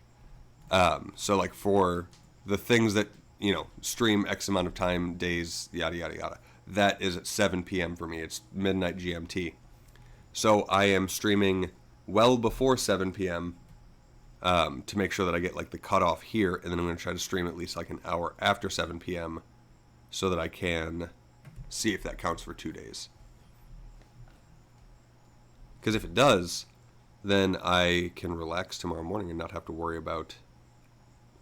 So like for the things that, you know, stream X amount of time, days, yada, yada, yada. That is at 7 p.m. for me. It's midnight GMT. So I am streaming well before 7 p.m. To make sure that I get like the cutoff here, and then I'm going to try to stream at least like an hour after 7 p.m. so that I can see if that counts for 2 days. Because if it does, then I can relax tomorrow morning and not have to worry about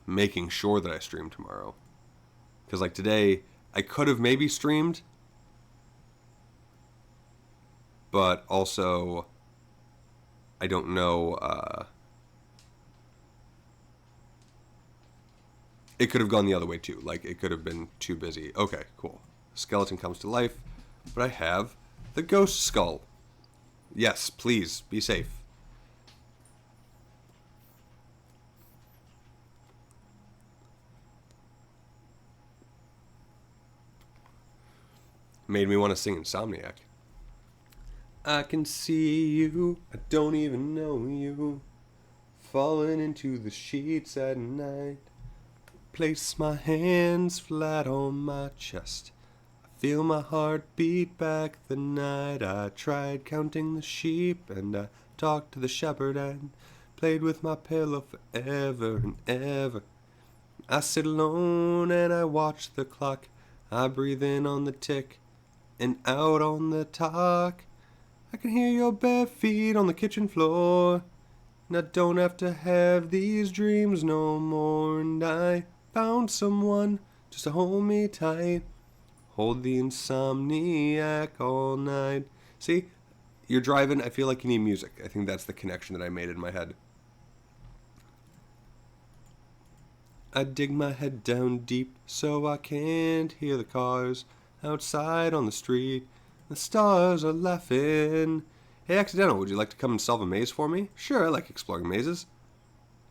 making sure that I stream tomorrow. Because like today, I could have maybe streamed, but also I don't know. It could have gone the other way too. Like it could have been too busy. Okay, cool. Skeleton comes to life, but I have the ghost skull. Yes, please be safe. Made me want to sing Insomniac. I can see you, I don't even know you, falling into the sheets at night. Place my hands flat on my chest. I feel my heart beat back the night I tried counting the sheep, and I talked to the shepherd and played with my pillow forever and ever. I sit alone and I watch the clock. I breathe in on the tick and out on the talk. I can hear your bare feet on the kitchen floor. And I don't have to have these dreams no more. And I found someone just to hold me tight. Hold the insomniac all night. See, you're driving. I feel like you need music. I think that's the connection that I made in my head. I dig my head down deep so I can't hear the cars outside on the street. The stars are laughing. Hey, Accidental, would you like to come and solve a maze for me? Sure, I like exploring mazes.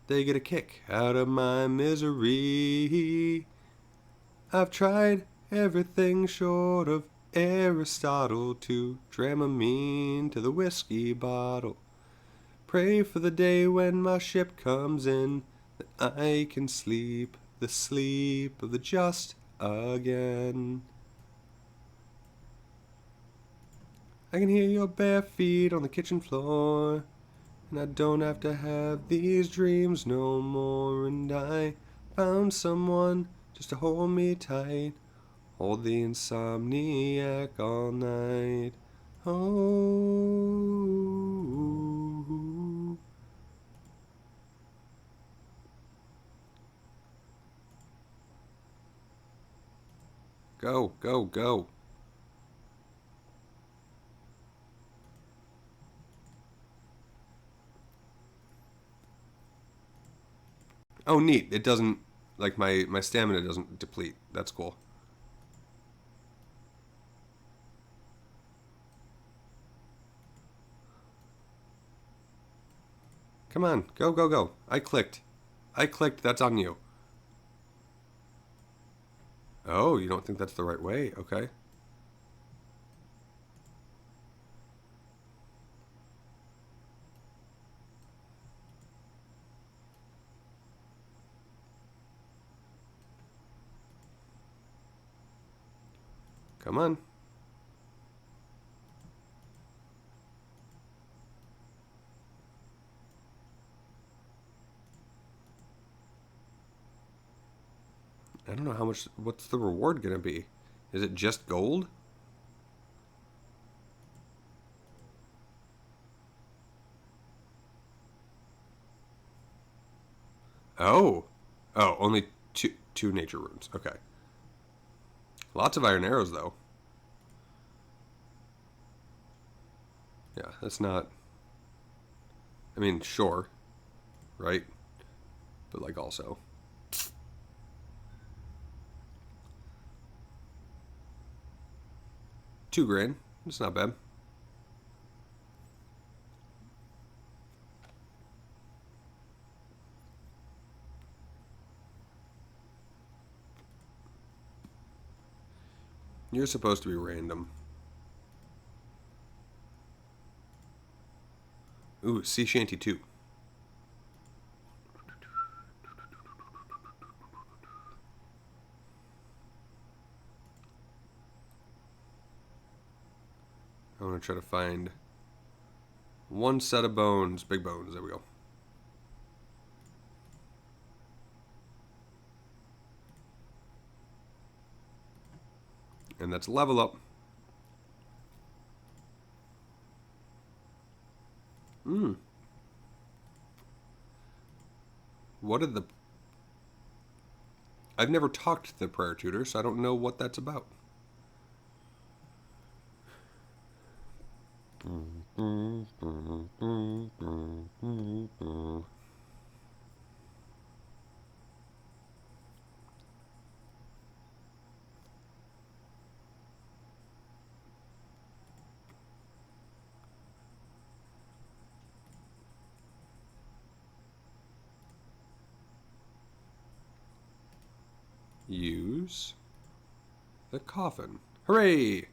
They get a kick out of my misery. I've tried everything short of Aristotle to Dramamine to the whiskey bottle. Pray for the day when my ship comes in, that I can sleep the sleep of the just again. I can hear your bare feet on the kitchen floor, and I don't have to have these dreams no more. And I found someone just to hold me tight, hold the insomniac all night. Oh. Go, go, go. Oh, neat. It doesn't, like, my stamina doesn't deplete. That's cool. Come on. Go, go, go. I clicked. That's on you. Oh, you don't think that's the right way? Okay. Come on. I don't know how much. What's the reward gonna be? Is it just gold? Oh. Oh, only two nature runes. Okay. Lots of iron arrows though. Yeah, that's not. I mean, sure, right? But like also. 2 grand. It's not bad. You're supposed to be random. Ooh, sea shanty 2. I want to try to find one set of bones. Big bones. There we go. And that's level up. What did the... I've never talked to the prayer tutor, so I don't know what that's about. Use the coffin. Hooray!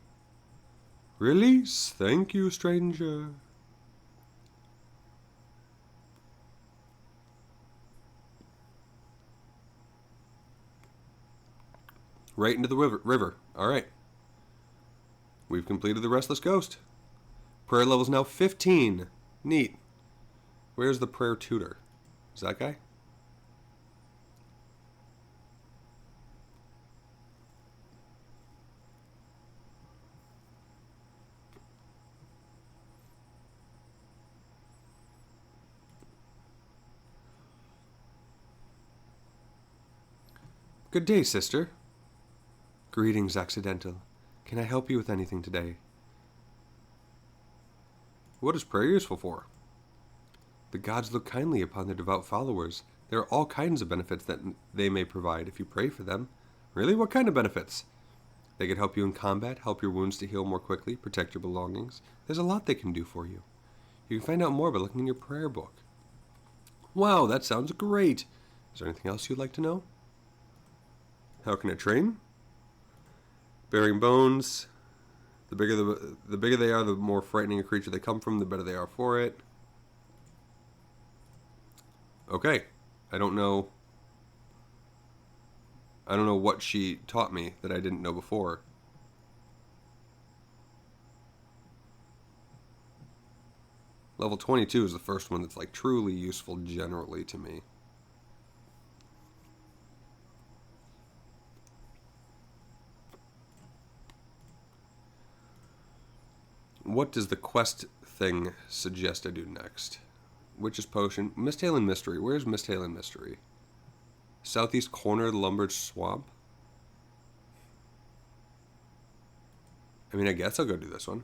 Release. Thank you, stranger. Right into the river. All right. We've completed the Restless Ghost. Prayer level's now 15. Neat. Where's the prayer tutor? Is that guy? Good day, sister. Greetings, Accidental. Can I help you with anything today? What is prayer useful for? The gods look kindly upon their devout followers. There are all kinds of benefits that they may provide if you pray for them. Really? What kind of benefits? They can help you in combat, help your wounds to heal more quickly, protect your belongings. There's a lot they can do for you. You can find out more by looking in your prayer book. Wow, that sounds great. Is there anything else you'd like to know? How can I train? Bearing bones. The bigger they are, the more frightening a creature they come from, the better they are for it. Okay. I don't know what she taught me that I didn't know before. Level 22 is the first one that's like truly useful generally to me. What does the quest thing suggest I do next? Witch's Potion. Misthail and Mystery. Where's Misthail and Mystery? Southeast corner of the Lumbered Swamp? I mean, I guess I'll go do this one.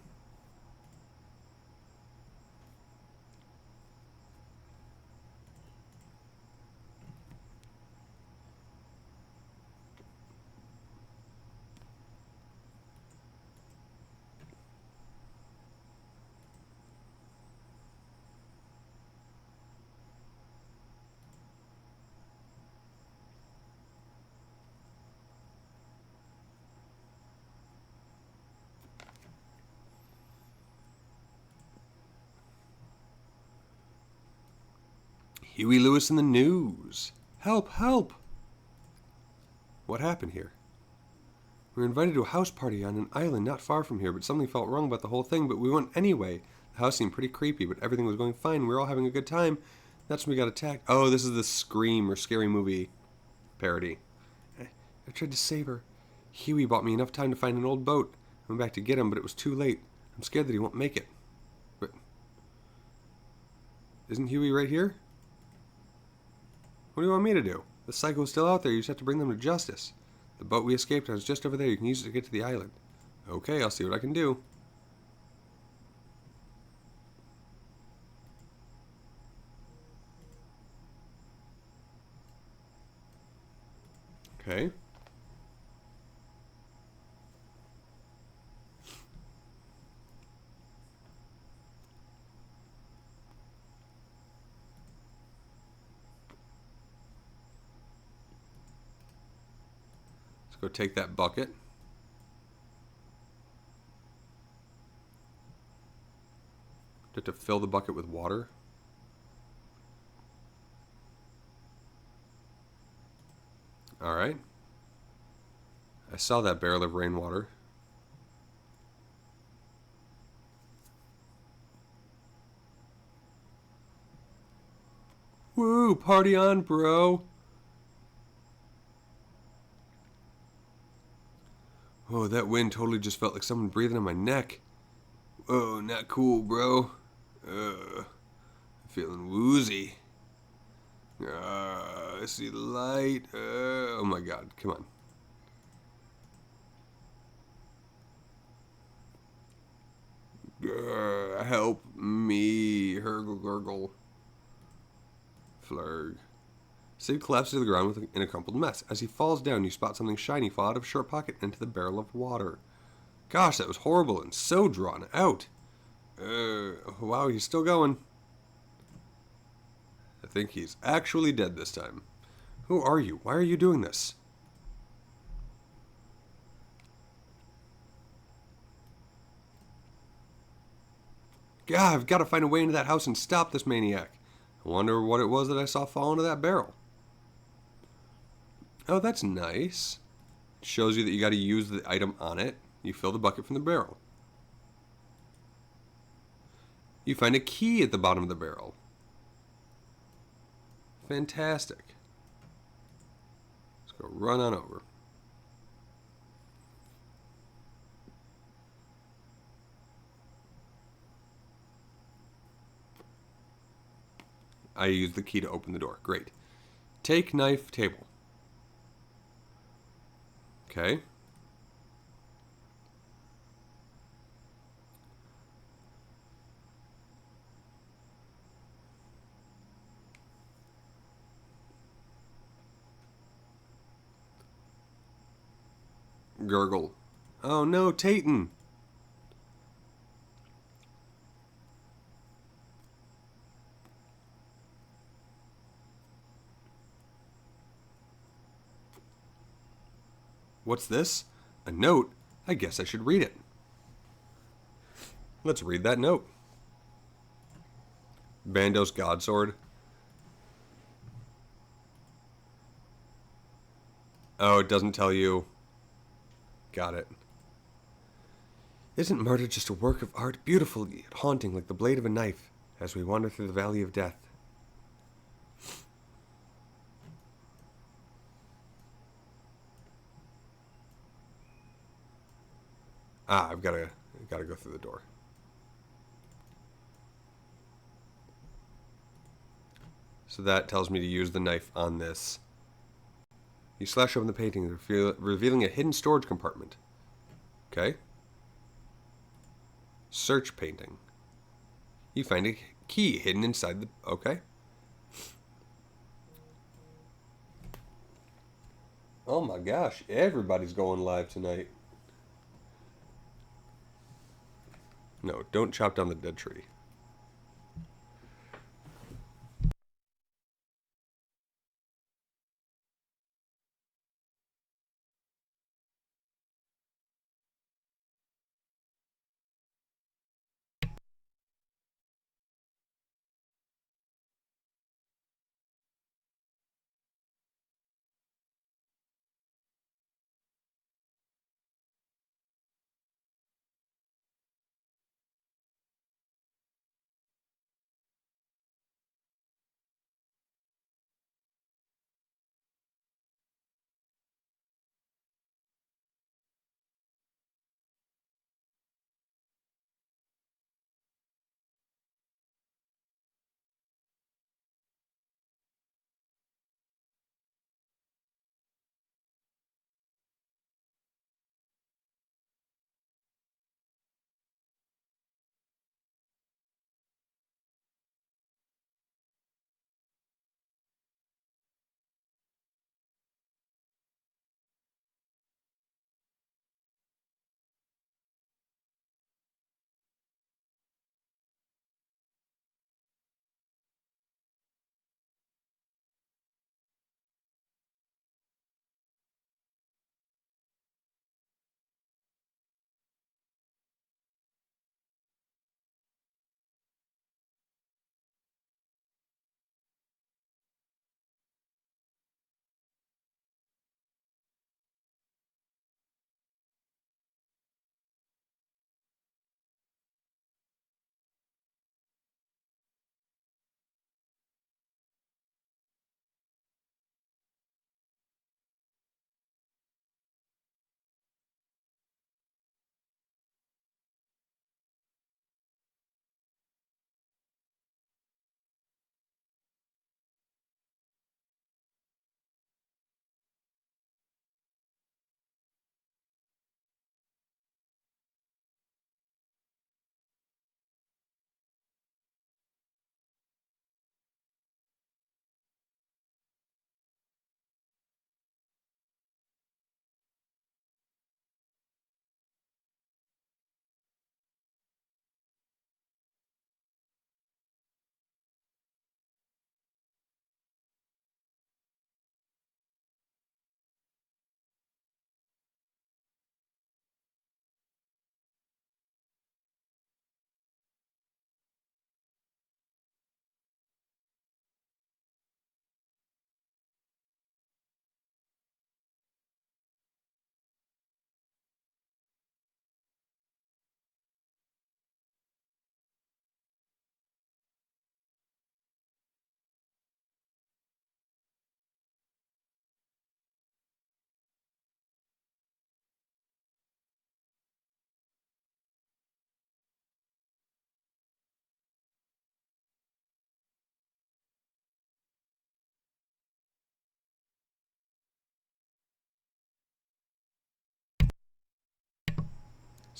Huey Lewis in the news. Help, help! What happened here? We were invited to a house party on an island not far from here, but something felt wrong about the whole thing, but we went anyway. The house seemed pretty creepy, but everything was going fine. We were all having a good time. That's when we got attacked. Oh, this is the Scream or Scary Movie parody. I tried to save her. Huey bought me enough time to find an old boat. I went back to get him, but it was too late. I'm scared that he won't make it. But isn't Huey right here? What do you want me to do? The psycho's still out there. You just have to bring them to justice. The boat we escaped on is just over there. You can use it to get to the island. Okay, I'll see what I can do. Okay. Go take that bucket. Get to fill the bucket with water. Alright. I saw that barrel of rainwater. Woo! Party on, bro! Oh, that wind totally just felt like someone breathing on my neck. Whoa, not cool, bro. I'm feeling woozy. I see the light. Oh my god, come on. Help me, Hurgle Gurgle. Flurg. Sid collapses to the ground in a crumpled mess. As he falls down, you spot something shiny fall out of a short pocket into the barrel of water. Gosh, that was horrible and so drawn out. Wow, he's still going. I think he's actually dead this time. Who are you? Why are you doing this? God, I've got to find a way into that house and stop this maniac. I wonder what it was that I saw fall into that barrel. Oh, that's nice. It shows you that you got to use the item on it. You fill the bucket from the barrel. You find a key at the bottom of the barrel. Fantastic. Let's go run on over. I used the key to open the door. Great. Take knife, table. Okay. Gurgle. Oh no, Tayton. What's this? A note? I guess I should read it. Let's read that note. Bando's Godsword. Oh, it doesn't tell you. Got it. Isn't murder just a work of art, beautiful yet haunting like the blade of a knife, as we wander through the valley of death? I've gotta go through the door. So that tells me to use the knife on this. You slash open the painting, revealing a hidden storage compartment. Okay. Search painting. You find a key hidden inside the... Okay. Oh my gosh, everybody's going live tonight. No, don't chop down the dead tree.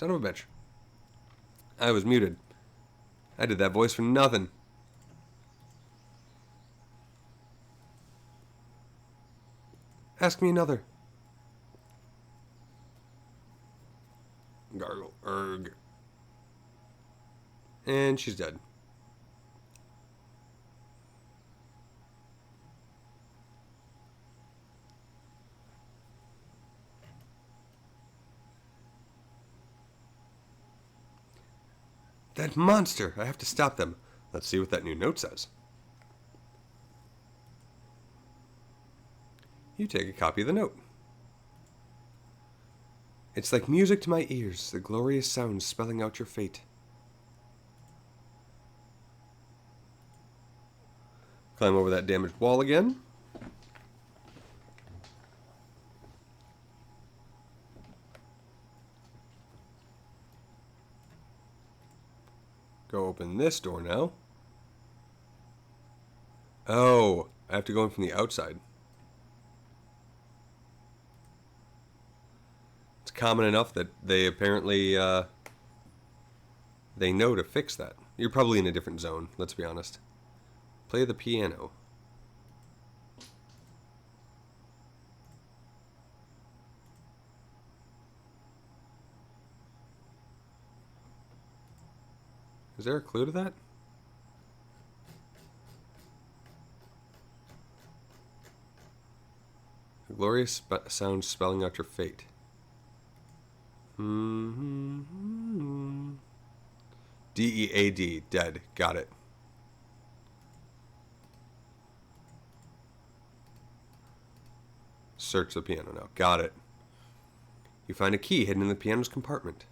Son of a bitch. I was muted. I did that voice for nothing. Ask me another. Gargle. Erg. And she's dead. That monster! I have to stop them. Let's see what that new note says. You take a copy of the note. It's like music to my ears, the glorious sounds spelling out your fate. Climb over that damaged wall again. Go open this door now. Oh, I have to go in from the outside. It's common enough that they apparently, they know to fix that. You're probably in a different zone, let's be honest. Play the piano. Is there a clue to that? A glorious sound spelling out your fate. D-E-A-D, dead. Got it. Search the piano now. Got it. You find a key hidden in the piano's compartment.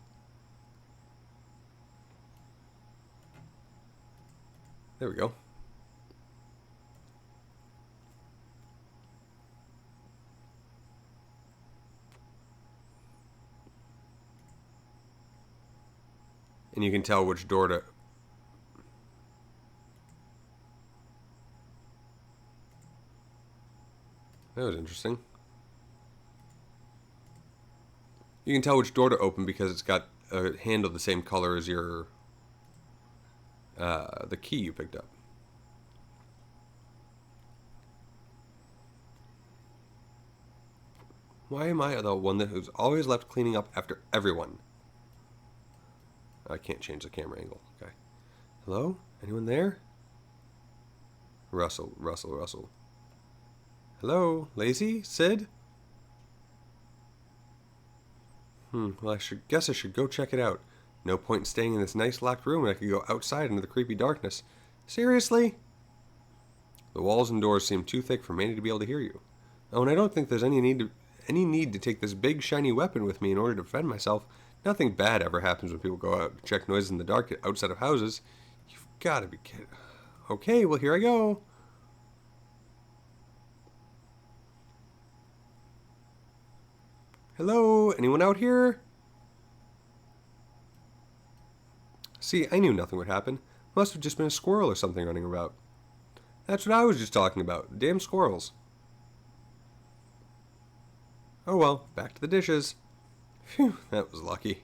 There we go. And you can tell which door to... That was interesting. You can tell which door to open because it's got a handle the same color as your... the key you picked up. Why am I the one that who's always left cleaning up after everyone? I can't change the camera angle. Okay. Hello? Anyone there? Russell, Russell, Russell. Hello? Lazy? Sid? Well, guess I should go check it out. No point in staying in this nice locked room when I could go outside into the creepy darkness. Seriously? The walls and doors seem too thick for Manny to be able to hear you. Oh, and I don't think there's any need to take this big shiny weapon with me in order to defend myself. Nothing bad ever happens when people go out and check noises in the dark outside of houses. You've got to be kidding. Okay, well, here I go. Hello? Anyone out here? See, I knew nothing would happen. Must have just been a squirrel or something running about. That's what I was just talking about. Damn squirrels. Oh well, back to the dishes. Phew, that was lucky.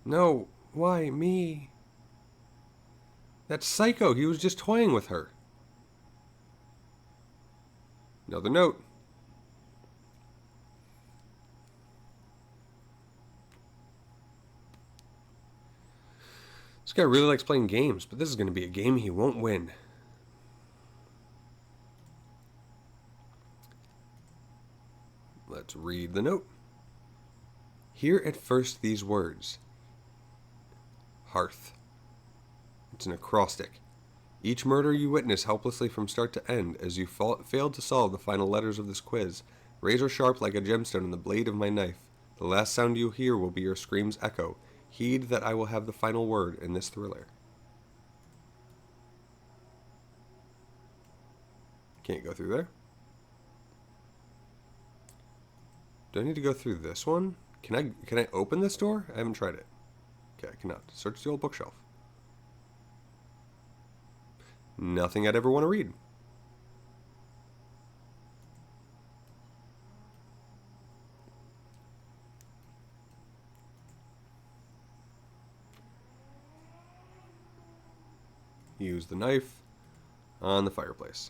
No, why me? That psycho, he was just toying with her. Another note. This guy really likes playing games, but this is going to be a game he won't win. Let's read the note. Hear at first these words. Hearth. It's an acrostic. Each murder you witness helplessly from start to end as you failed to solve the final letters of this quiz. Razor sharp like a gemstone in the blade of my knife. The last sound you hear will be your scream's echo. Heed that I will have the final word in this thriller. Can't go through there. Do I need to go through this one? Can I open this door? I haven't tried it. Okay, I cannot. Search the old bookshelf. Nothing I'd ever want to read. Use the knife on the fireplace.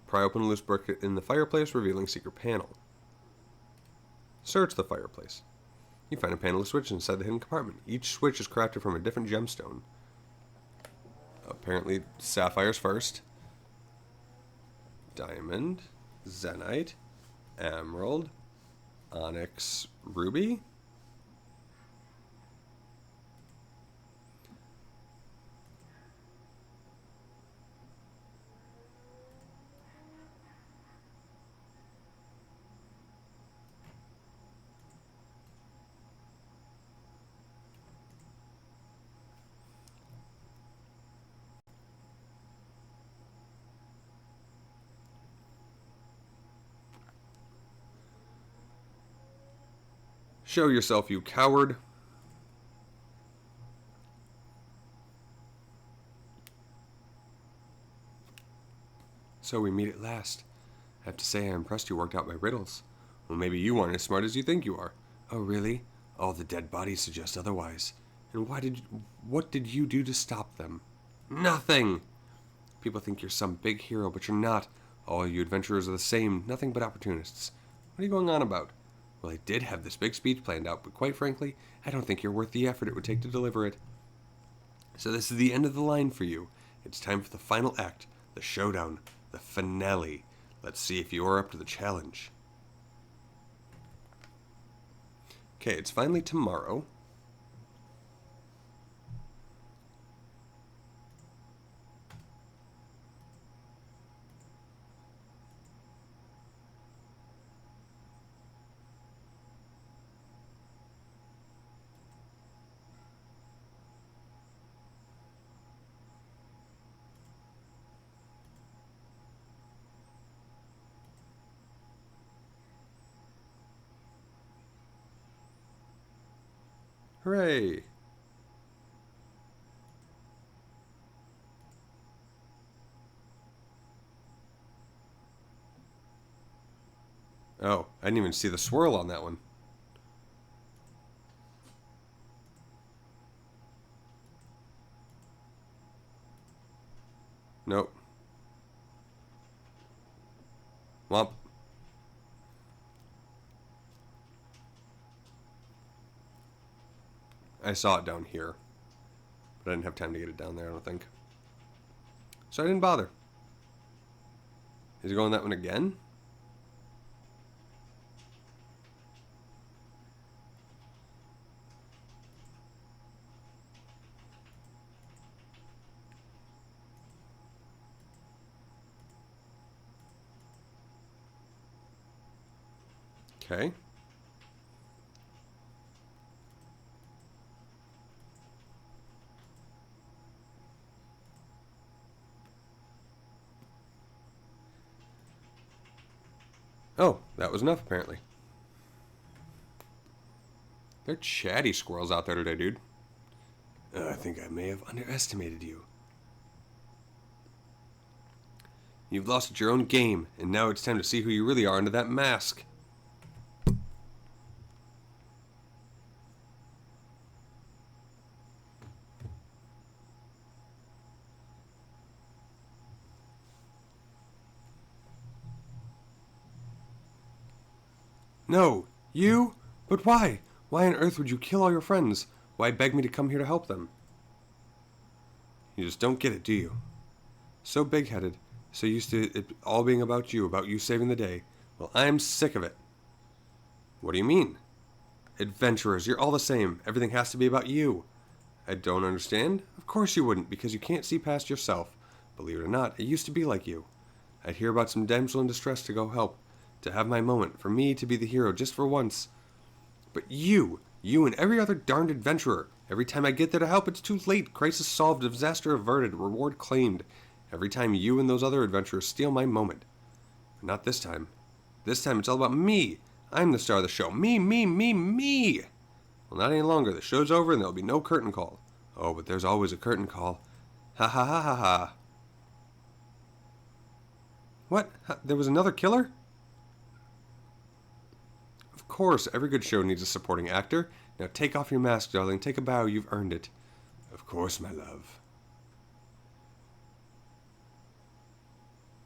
Pry open a loose brick in the fireplace, revealing secret panel. Search the fireplace. You find a panel of switches inside the hidden compartment. Each switch is crafted from a different gemstone. Apparently, sapphires first. Diamond, Zenite, Emerald, Onyx, Ruby. Show yourself, you coward. So we meet at last. I have to say I'm impressed you worked out my riddles. Well, maybe you aren't as smart as you think you are. Oh, really? All the dead bodies suggest otherwise. And what did you do to stop them? Nothing! People think you're some big hero, but you're not. All you adventurers are the same, nothing but opportunists. What are you going on about? Well, I did have this big speech planned out, but quite frankly, I don't think you're worth the effort it would take to deliver it. So this is the end of the line for you. It's time for the final act, the showdown, the finale. Let's see if you are up to the challenge. Okay, it's finally tomorrow. Hooray! Oh, I didn't even see the swirl on that one. Nope. Womp. I saw it down here, but I didn't have time to get it down there, I don't think. So I didn't bother. Is he going that one again? Okay. Oh, that was enough, apparently. They're chatty squirrels out there today, dude. I think I may have underestimated you. You've lost at your own game, and now it's time to see who you really are under that mask. No, you? But why? Why on earth would you kill all your friends? Why beg me to come here to help them? You just don't get it, do you? So big-headed, so used to it all being about you saving the day. Well, I'm sick of it. What do you mean? Adventurers, you're all the same. Everything has to be about you. I don't understand. Of course you wouldn't, because you can't see past yourself. Believe it or not, it used to be like you. I'd hear about some damsel in distress to go help, to have my moment, for me to be the hero just for once. But you and every other darned adventurer, every time I get there to help, it's too late. Crisis solved, disaster averted, reward claimed. Every time you and those other adventurers steal my moment. But not this time. This time it's all about me. I'm the star of the show. Me, me, me, me. Well, not any longer. The show's over and there'll be no curtain call. Oh, but there's always a curtain call. Ha ha ha ha ha. What? There was another killer? Of course, every good show needs a supporting actor. Now take off your mask, darling. Take a bow. You've earned it. Of course, my love.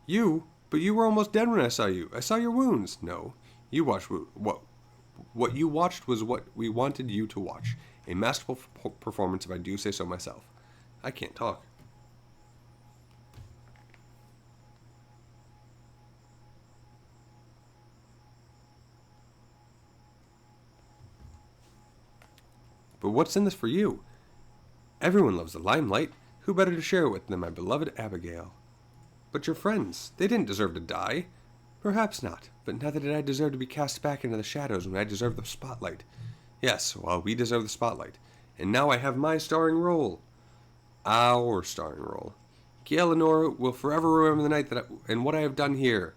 You? But you were almost dead when I saw you. I saw your wounds. No. You watched what you watched was what we wanted you to watch. A masterful performance, if I do say so myself. I can't talk. But what's in this for you? Everyone loves the limelight. Who better to share it with than my beloved Abigail? But your friends, they didn't deserve to die. Perhaps not, but neither did I deserve to be cast back into the shadows when I deserved the spotlight. Yes, well, we deserve the spotlight. And now I have my starring role. Our starring role. Gail and Nora will forever remember the night and what I have done here.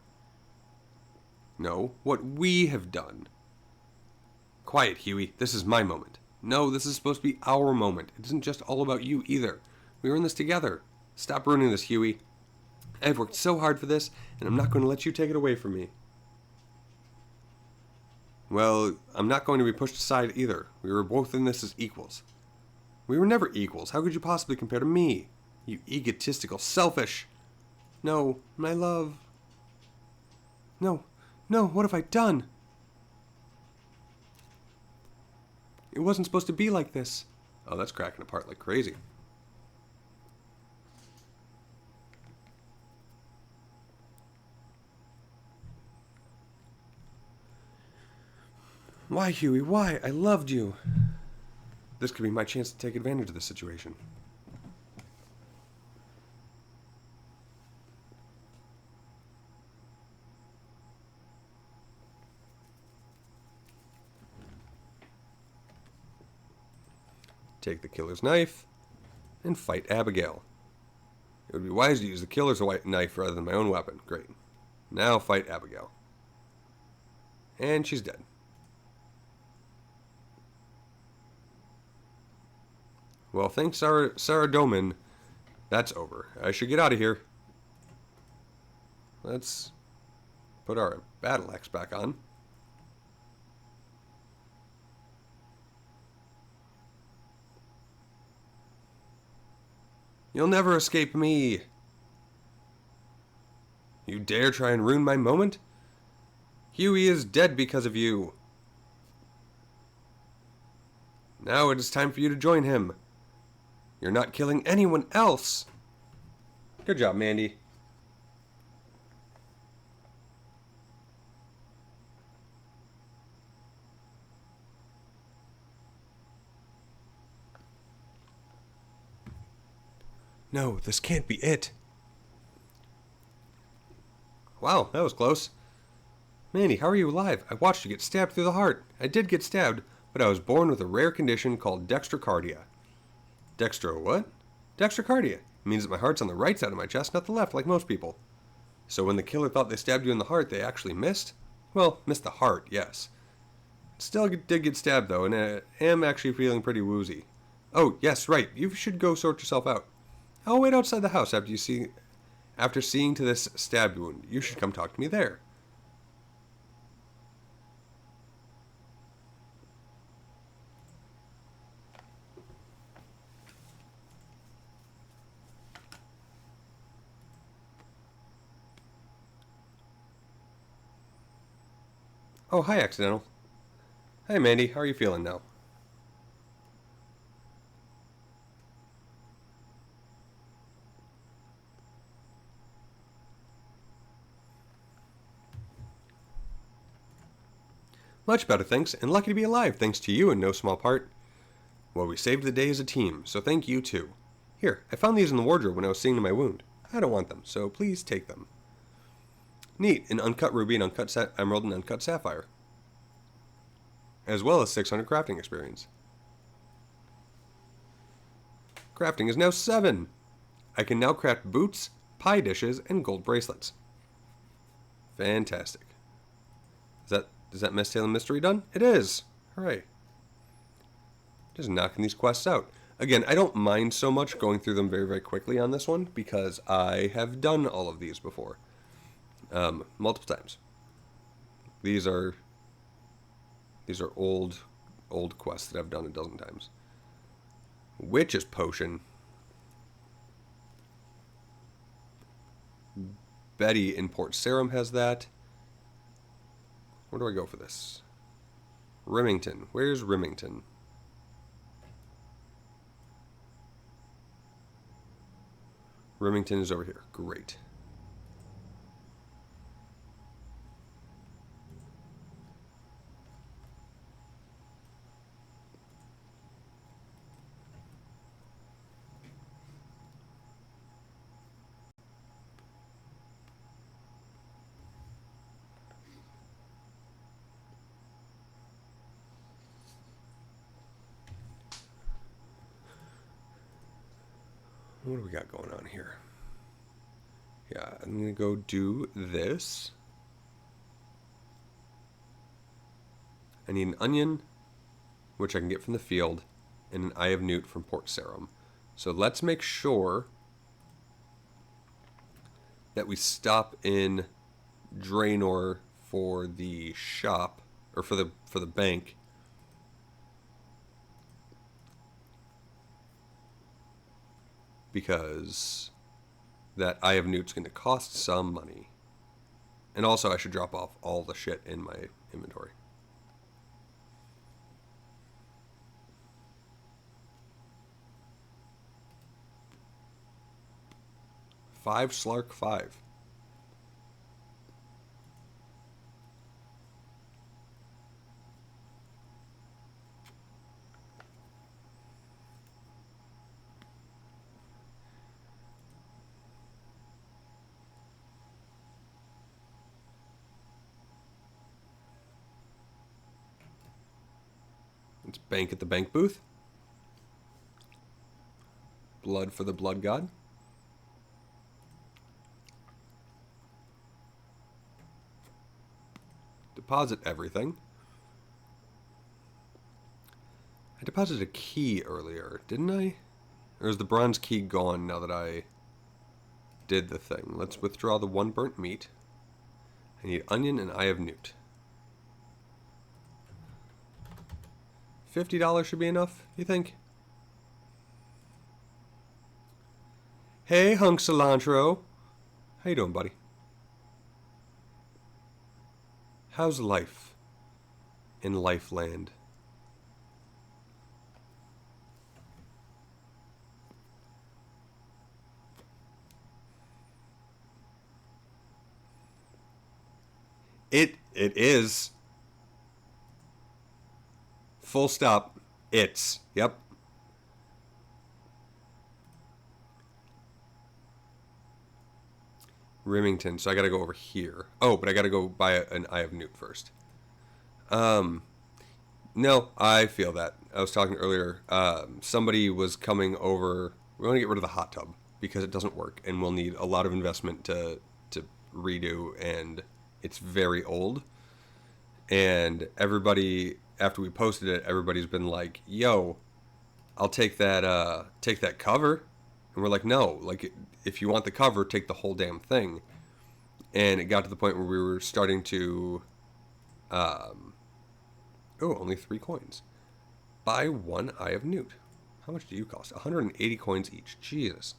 No, what we have done. Quiet, Huey. This is my moment. No, this is supposed to be our moment. It isn't just all about you either. We were in this together. Stop ruining this, Huey. I've worked so hard for this, and I'm not going to let you take it away from me. Well, I'm not going to be pushed aside either. We were both in this as equals. We were never equals. How could you possibly compare to me? You egotistical, selfish. No, my love. No, what have I done? It wasn't supposed to be like this. Oh, that's cracking apart like crazy. Why, Huey? Why? I loved you. This could be my chance to take advantage of this situation. Take the killer's knife and fight Abigail. It would be wise to use the killer's knife rather than my own weapon. Great. Now fight Abigail. And she's dead. Well, thanks, Sarah Doman. That's over. I should get out of here. Let's put our battle axe back on. You'll never escape me. You dare try and ruin my moment? Huey is dead because of you. Now it is time for you to join him. You're not killing anyone else. Good job, Mandy. No, this can't be it. Wow, that was close. Mandy, how are you alive? I watched you get stabbed through the heart. I did get stabbed, but I was born with a rare condition called dextrocardia. Dextro what? Dextrocardia. It means that my heart's on the right side of my chest, not the left, like most people. So when the killer thought they stabbed you in the heart, they actually missed? Well, missed the heart, yes. Still did get stabbed, though, and I am actually feeling pretty woozy. Oh, yes, right. You should go sort yourself out. I'll wait outside the house after seeing to this stab wound. You should come talk to me there. Oh, hi, Accidental. Hey, Mandy. How are you feeling now? Much better, thanks, and lucky to be alive, thanks to you in no small part. Well, we saved the day as a team, so thank you too. Here, I found these in the wardrobe when I was seeing to my wound. I don't want them, so please take them. Neat, an uncut ruby, an uncut emerald, and uncut sapphire. As well as 600 crafting experience. Crafting is now 7. I can now craft boots, pie dishes, and gold bracelets. Fantastic. Is that Miss Salem mystery done? It is. Hooray. Just knocking these quests out. Again, I don't mind so much going through them very, very quickly on this one because I have done all of these before. Multiple times. These are old quests that I've done a dozen times. Witch's potion. Betty in Port Sarum has that. Where do I go for this? Remington. Where's Remington? Remington is over here. Great. What do we got going on here? Yeah, I'm going to go do this. I need an onion, which I can get from the field, and an Eye of Newt from Port Sarum. So let's make sure that we stop in Draenor for the shop, or for the bank. Because that Eye of Newt's going to cost some money. And also I should drop off all the shit in my inventory. Five Slark 5. Let's bank at the bank booth. Blood for the blood god. Deposit everything. I deposited a key earlier, didn't I? Or is the bronze key gone now that I did the thing? Let's withdraw the one burnt meat. I need onion and Eye of Newt. $50 should be enough, you think? Hey, hunk cilantro. How you doing, buddy? How's life in Lifeland? It is. Full stop. It's. Yep. Remington. So I gotta go over here. Oh, but I gotta go buy an Eye of Newt first. No, I feel that. I was talking earlier. Somebody was coming over. We want to get rid of the hot tub because it doesn't work, and we'll need a lot of investment to redo, and it's very old. And everybody, after we posted it, everybody's been like, "Yo, I'll take that cover," and we're like, "No, like if you want the cover, take the whole damn thing." And it got to the point where we were starting to, only 3 coins. Buy one Eye of Newt. How much do you cost? 180 coins each. Jesus.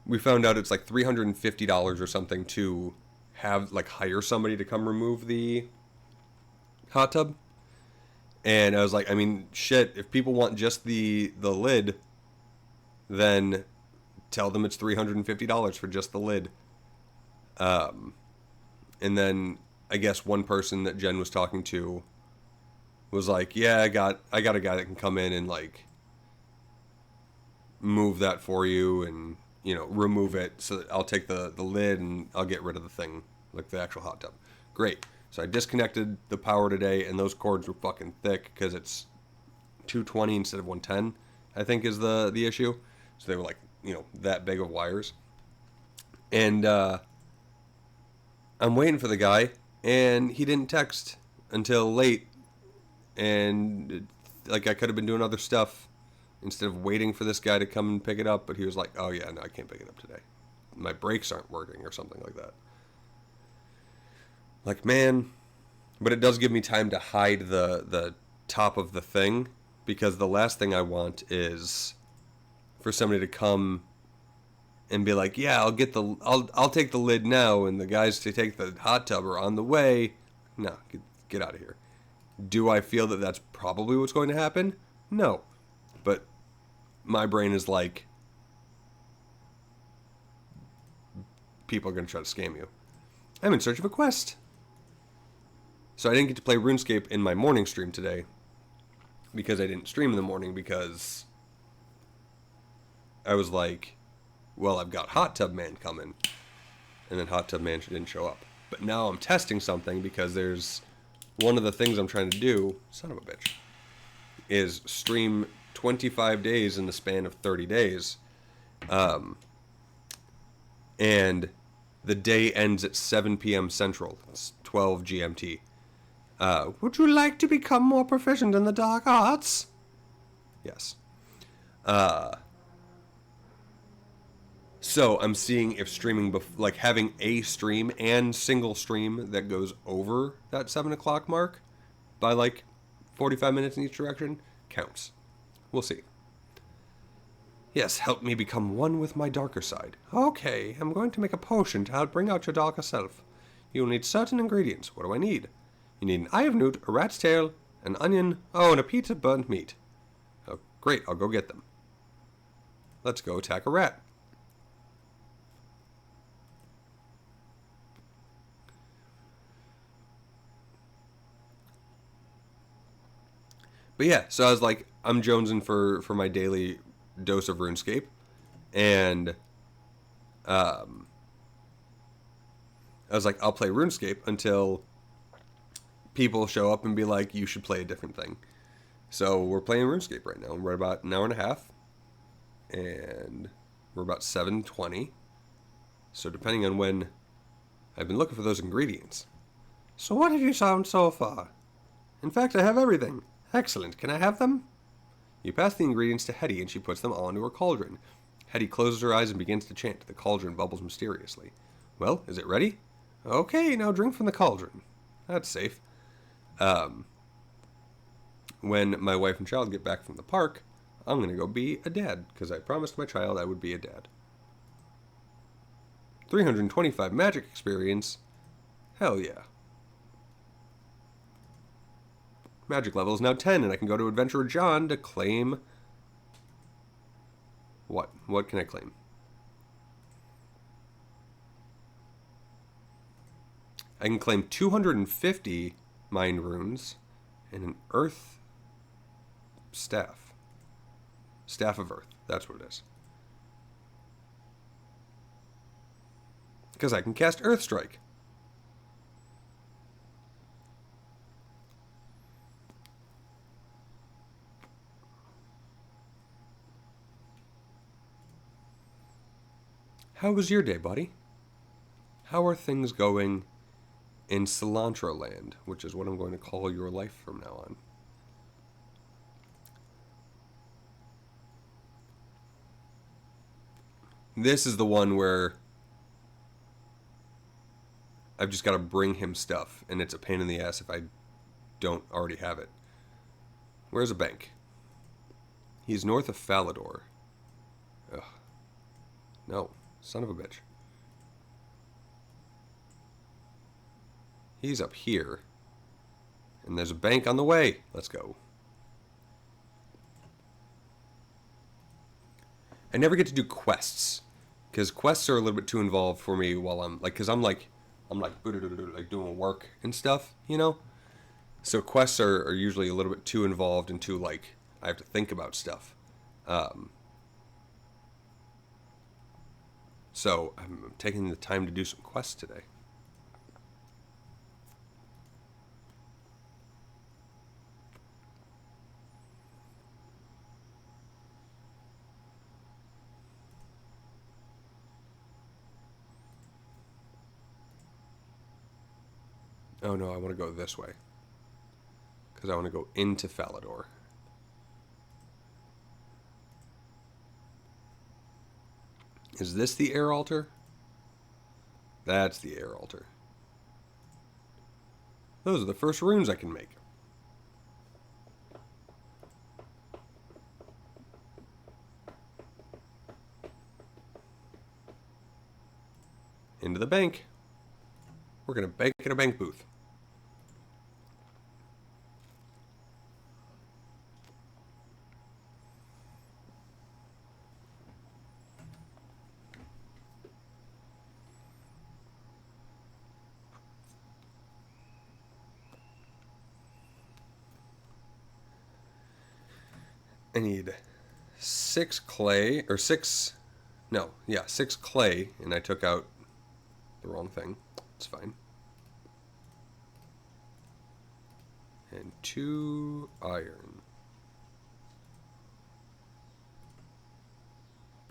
We found out it's like $350 or something to have, like, hire somebody to come remove the hot tub. And I was like, I mean, shit, if people want just the lid, then tell them it's $350 for just the lid. And then I guess one person that Jen was talking to was like, yeah, I got a guy that can come in and, like, move that for you and, you know, remove it, so that I'll take the lid and I'll get rid of the thing, like the actual hot tub. Great. So I disconnected the power today, and those cords were fucking thick because it's 220 instead of 110, I think is the issue. So they were, like, you know, that big of wires. And I'm waiting for the guy, and he didn't text until late. And, like, I could have been doing other stuff instead of waiting for this guy to come and pick it up. But he was like, oh, yeah, no, I can't pick it up today. My brakes aren't working or something like that. Like, man, but it does give me time to hide the top of the thing, because the last thing I want is for somebody to come and be like, yeah, I'll take the lid now, and the guys to take the hot tub are on the way. No, get out of here. Do I feel that that's probably what's going to happen? No. But my brain is like, people are going to try to scam you. I'm in search of a quest. So I didn't get to play RuneScape in my morning stream today because I didn't stream in the morning because I was like, well, I've got Hot Tub Man coming. And then Hot Tub Man didn't show up. But now I'm testing something because there's one of the things I'm trying to do, son of a bitch, is stream 25 days in the span of 30 days. And the day ends at 7 p.m. Central. It's 12 GMT. Would you like to become more proficient in the dark arts? Yes. So I'm seeing if streaming, like having a stream and single stream that goes over that 7 o'clock mark by like 45 minutes in each direction counts. We'll see. Yes, help me become one with my darker side. Okay, I'm going to make a potion to help bring out your darker self. You'll need certain ingredients. What do I need? You need an eye of newt, a rat's tail, an onion, and a piece of burnt meat. Oh, great, I'll go get them. Let's go attack a rat. But yeah, so I was like, I'm jonesing for my daily dose of RuneScape. And I was like, I'll play RuneScape until people show up and be like, you should play a different thing. So we're playing RuneScape right now. We're about an hour and a half. And we're about 7:20. So depending on when, I've been looking for those ingredients. So what have you found so far? In fact, I have everything. Excellent. Can I have them? You pass the ingredients to Hetty, and she puts them all into her cauldron. Hetty closes her eyes and begins to chant. The cauldron bubbles mysteriously. Well, is it ready? Okay, now drink from the cauldron. That's safe. When my wife and child get back from the park, I'm going to go be a dad, because I promised my child I would be a dad. 325 magic experience? Hell yeah. Magic level is now 10, and I can go to Adventurer John to claim... What? What can I claim? I can claim 250 mind runes and an earth staff. Staff of Earth. That's what it is. Because I can cast Earth Strike. How was your day, buddy? How are things going in Cilantro Land, which is what I'm going to call your life from now on? This is the one where I've just got to bring him stuff, and it's a pain in the ass if I don't already have it. Where's a bank? He's north of Falador. Ugh. No. Son of a bitch. He's up here. And there's a bank on the way. Let's go. I never get to do quests. Because quests are a little bit too involved for me while I'm like, because I'm like doing work and stuff, you know? So quests are usually a little bit too involved and too like, I have to think about stuff. So I'm taking the time to do some quests today. Oh no, I want to go this way. Because I want to go into Falador. Is this the air altar? That's the air altar. Those are the first runes I can make. into the bank. We're going to bank at a bank booth. I need 6 clay, or 6, no, yeah, 6 clay, and I took out the wrong thing. It's fine. And 2 iron.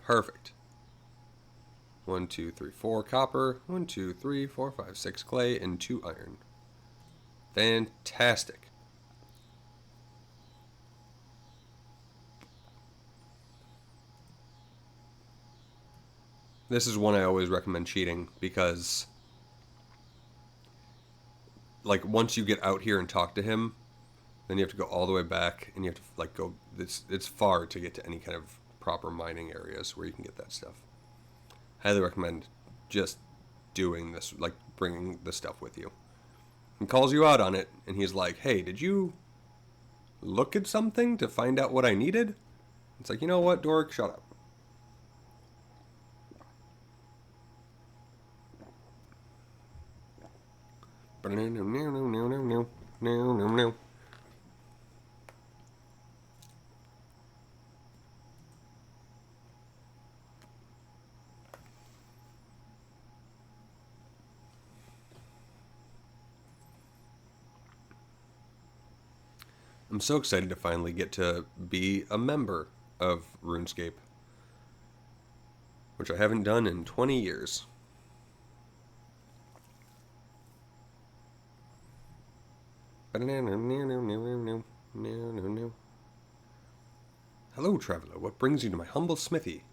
Perfect. 1, 2, 3, 4 copper. 1, 2, 3, 4, 5, 6 clay, and 2 iron. Fantastic. This is one I always recommend cheating because, like, once you get out here and talk to him, then you have to go all the way back, and you have to, like, go. It's far to get to any kind of proper mining areas where you can get that stuff. Highly recommend just doing this, like, bringing the stuff with you. He calls you out on it, and he's like, "Hey, did you look at something to find out what I needed?" It's like, you know what, dork, shut up. I'm so excited to finally get to be a member of Runescape, which I haven't done in 20 years. Hello, traveler. What brings you to my humble smithy?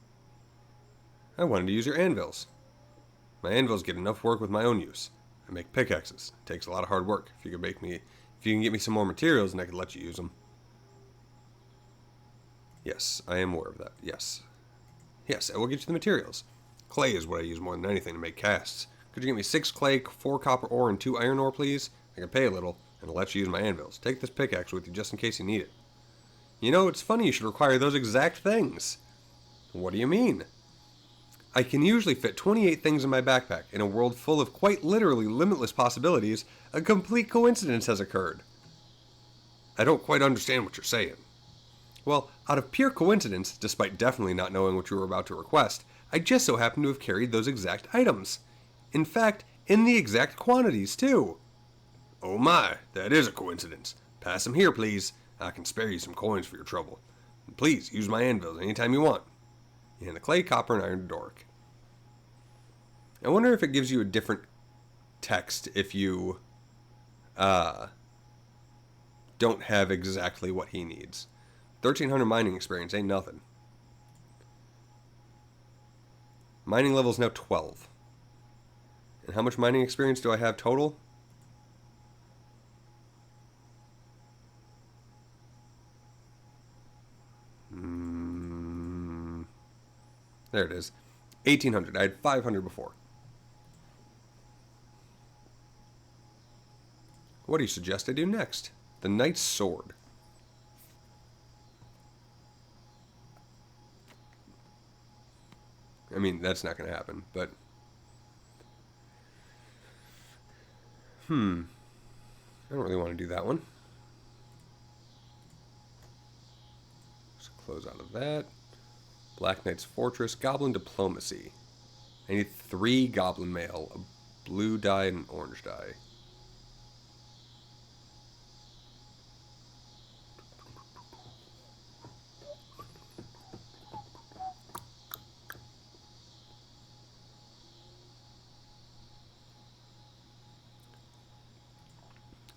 I wanted to use your anvils. My anvils get enough work with my own use. I make pickaxes. It takes a lot of hard work. If you can get me some more materials, then I could let you use them. Yes, I am aware of that. Yes. Yes, I will get you the materials. Clay is what I use more than anything to make casts. Could you get me 6 clay, 4 copper ore, and 2 iron ore, please? I can pay a little, and I'll let you use my anvils. Take this pickaxe with you just in case you need it. You know, it's funny you should require those exact things. What do you mean? I can usually fit 28 things in my backpack. In a world full of quite literally limitless possibilities, a complete coincidence has occurred. I don't quite understand what you're saying. Well, out of pure coincidence, despite definitely not knowing what you were about to request, I just so happen to have carried those exact items. In fact, in the exact quantities, too. Oh my, that is a coincidence. Pass them here, please. I can spare you some coins for your trouble. And please, use my anvils anytime you want. You hand the clay, copper, and iron to Doric. I wonder if it gives you a different text if you don't have exactly what he needs. 1,300 mining experience ain't nothing. Mining level is now 12. And how much mining experience do I have total? There it is. 1,800. I had 500 before. What do you suggest I do next? The Knight's Sword. I mean, that's not going to happen, but... I don't really want to do that one. Just close out of that. Black Knight's Fortress, Goblin Diplomacy. I need 3 Goblin Mail, a blue dye and an orange dye.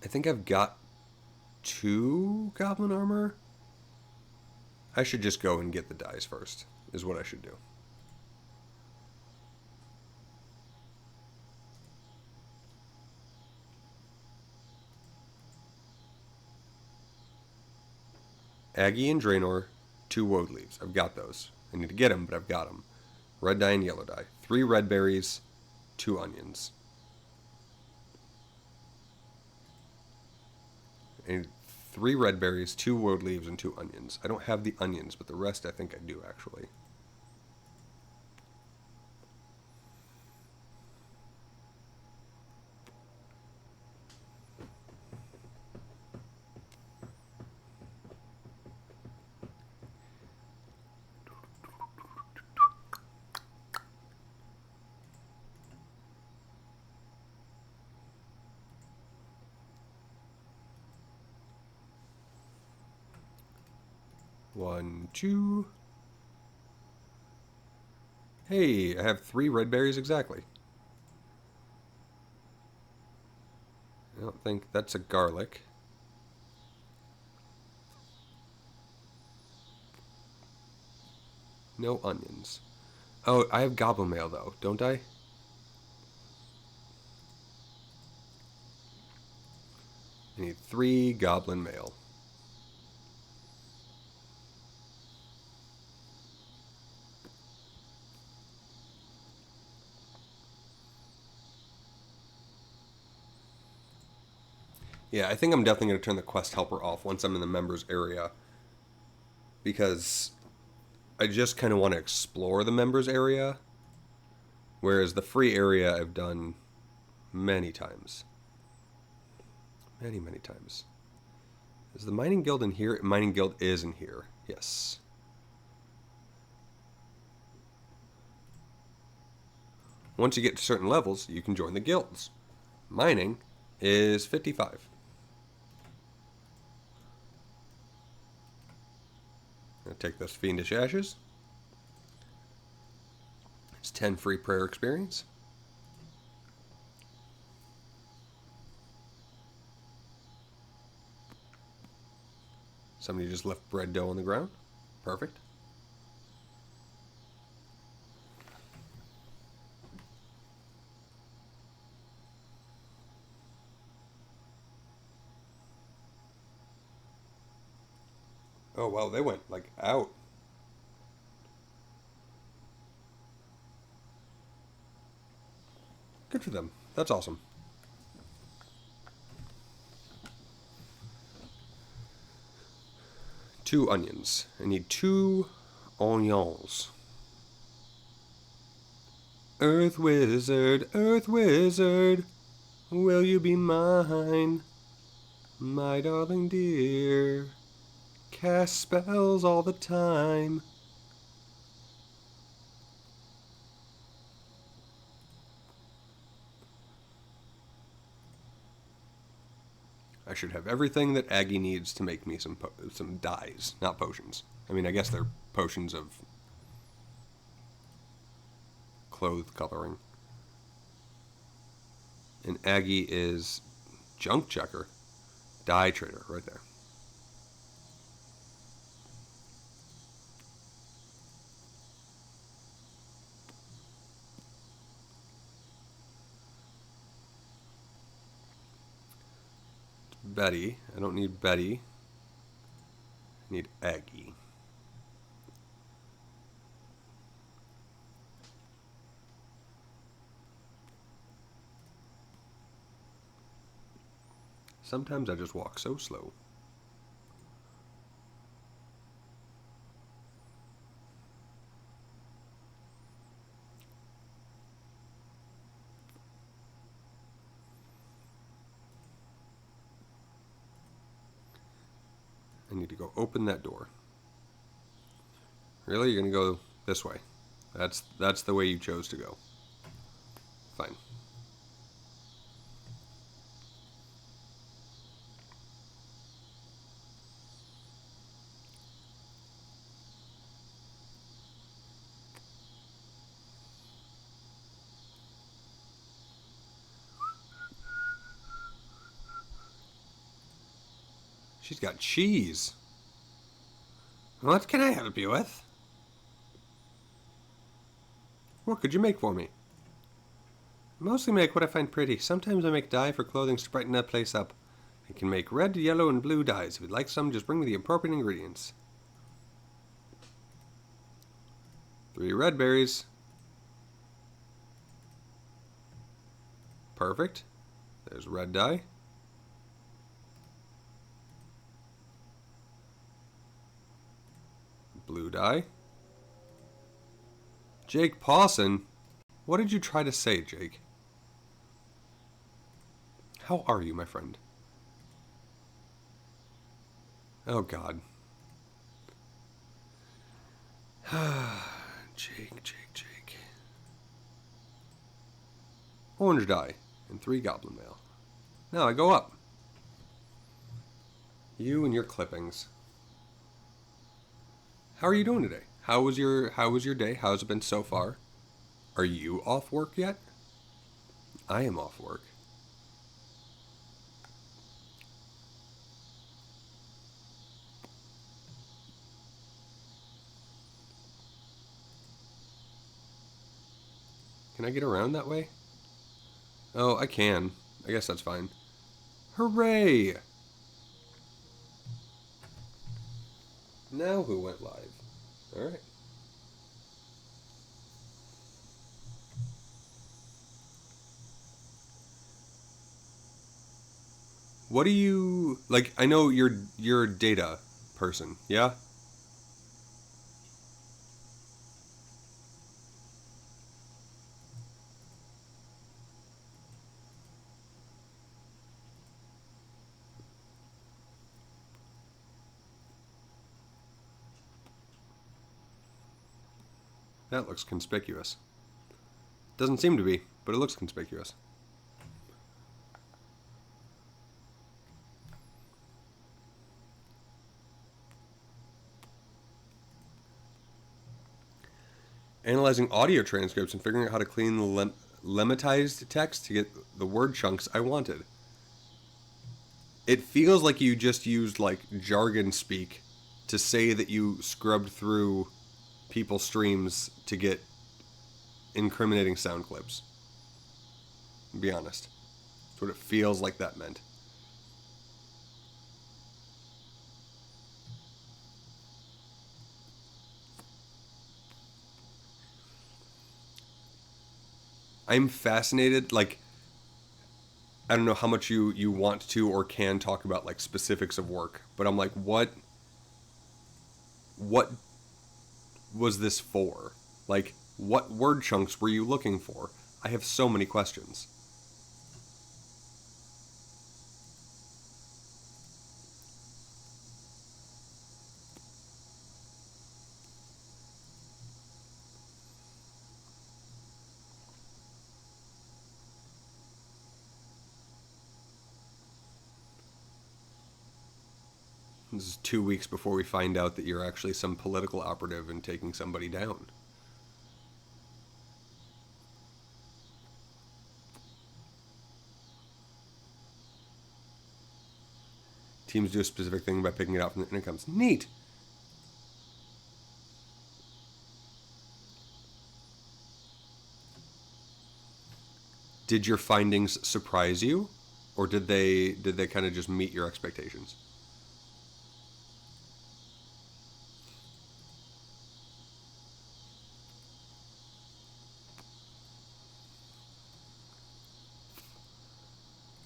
I think I've got 2 Goblin Armor. I should just go and get the dyes first, is what I should do. Aggie and Draenor, 2 woad leaves. I've got those. I need to get them, but I've got them. Red dye and yellow dye. 3 red berries, 2 onions. I need 3 red berries, 2 woad leaves, and 2 onions. I don't have the onions, but the rest I think I do actually. One, 2. Hey, I have 3 red berries exactly. I don't think that's a garlic. No onions. Oh, I have goblin mail though, don't I? I need 3 goblin mail. Yeah, I think I'm definitely going to turn the quest helper off once I'm in the members area. Because I just kind of want to explore the members area. Whereas the free area I've done many times. Many, many times. Is the mining guild in here? Mining guild is in here. Yes. Once you get to certain levels, you can join the guilds. Mining is 55. I'll take those fiendish ashes. It's 10 free prayer experience. Somebody just left bread dough on the ground. Perfect. Oh, wow, they went, like, out. Good for them. That's awesome. Two onions. I need 2 onions. Earth wizard, will you be mine? My darling dear, cast spells all the time. I should have everything that Aggie needs to make me some dyes, not potions. I mean, I guess they're potions of cloth coloring. And Aggie is junk checker, dye trader, right there. Betty. I don't need Betty. I need Aggie. Sometimes I just walk so slow. I need to go open that door. Really? You're going to go this way? That's the way you chose to go. Fine. She's got cheese. What can I help you with? What could you make for me? Mostly make what I find pretty. Sometimes I make dye for clothing to brighten that place up. I can make red, yellow, and blue dyes. If you'd like some, just bring me the appropriate ingredients. 3 red berries. Perfect. There's red dye. Blue dye. Jake Pawson? What did you try to say, Jake? How are you, my friend? Oh, God. Jake. Orange dye and 3 goblin mail. Now I go up. You and your clippings. How are you doing today? How was your day? How's it been so far? Are you off work yet? I am off work. Can I get around that way? Oh, I can. I guess that's fine. Hooray! Now who went live? Alright. What do you... Like, I know you're a data person, yeah? That looks conspicuous. Doesn't seem to be, but it looks conspicuous. Analyzing audio transcripts and figuring out how to clean the lemmatized text to get the word chunks I wanted. It feels like you just used, like, jargon speak to say that you scrubbed through people's streams to get incriminating sound clips. Be honest. That's what it feels like that meant. I'm fascinated, like, I don't know how much you want to or can talk about, like, specifics of work, but I'm like, what was this for? Like, what word chunks were you looking for? I have so many questions. This is 2 weeks before we find out that you're actually some political operative and taking somebody down. Teams do a specific thing by picking it out from the intercoms. Neat! Did your findings surprise you? Or did they kind of just meet your expectations?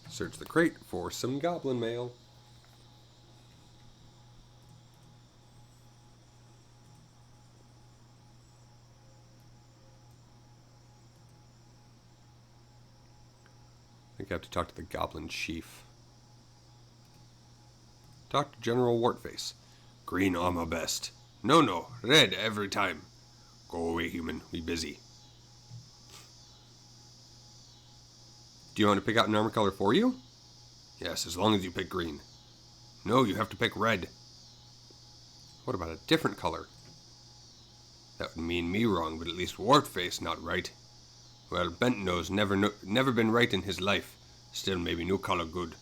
Search the crate for some goblin mail. I think I have to talk to the goblin chief. Talk to General Wartface. Green armor best. No, red every time. Go away, human. We busy. Do you want to pick out an armor color for you? Yes, as long as you pick green. No, you have to pick red. What about a different color? That would mean me wrong, but at least Wartface not right. Well, Bent-Nose never been right in his life. Still, maybe new color good.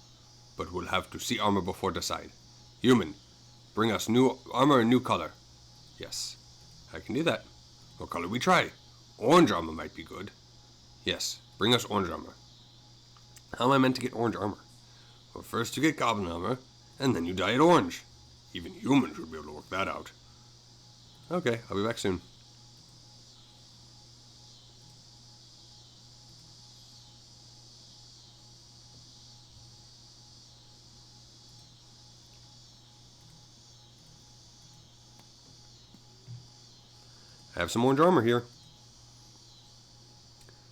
But we'll have to see armor before decide. Human, bring us new armor and new color. Yes, I can do that. What color we try? Orange armor might be good. Yes, bring us orange armor. How am I meant to get orange armor? Well, first you get goblin armor, and then you dye it orange. Even humans should be able to work that out. Okay, I'll be back soon. I have some orange armor here.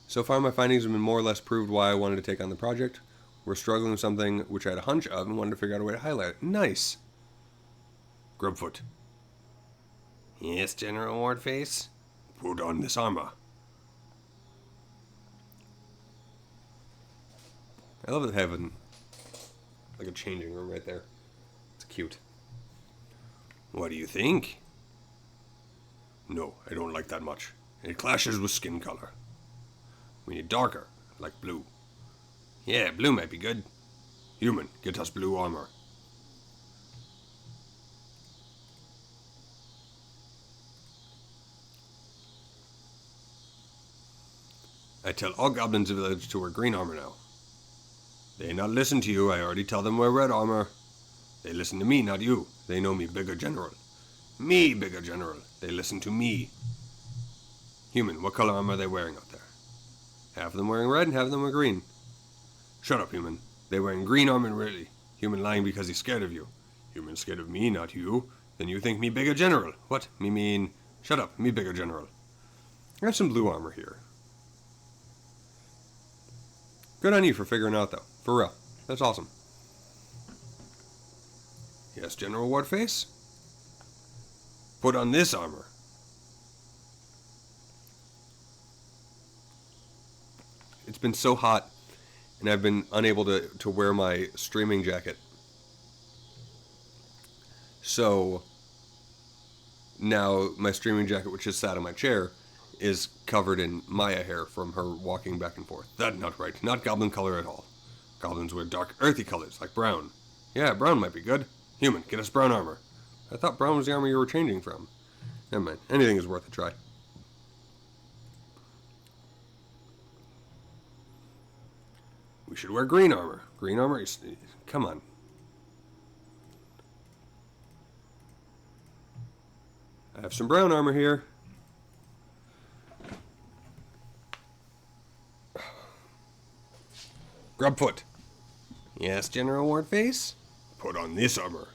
So far, my findings have been more or less proved why I wanted to take on the project. We're struggling with something which I had a hunch of and wanted to figure out a way to highlight it. Nice. Grubfoot. Yes, General Wardface? Put on this armor. I love it having like a changing room right there. It's cute. What do you think? No, I don't like that much. It clashes with skin color. We need darker, like blue. Yeah, blue might be good. Human, get us blue armor. I tell all goblins in the village to wear green armor now. They not listen to you, I already tell them wear red armor. They listen to me, not you. They know me bigger general. Me bigger general. They listen to me. Human, what color armor are they wearing out there? Half of them wearing red and half of them wearing green. Shut up, human. They wearing green armor really. Human lying because he's scared of you. Human scared of me, not you. Then you think me bigger general. What? Me mean... Shut up, me bigger general. I have some blue armor here. Good on you for figuring out, though. For real. That's awesome. Yes, General Wardface? Put on this armor. It's been so hot, and I've been unable to wear my streaming jacket. So, now my streaming jacket, which is sat on my chair, is covered in Maya hair from her walking back and forth. That's not right. Not goblin color at all. Goblins wear dark, earthy colors, like brown. Yeah, brown might be good. Human, get us brown armor. I thought brown was the armor you were changing from. Never mind. Anything is worth a try. We should wear green armor. Green armor is... Come on. I have some brown armor here. Grubfoot. Yes, General Wardface? Put on this armor.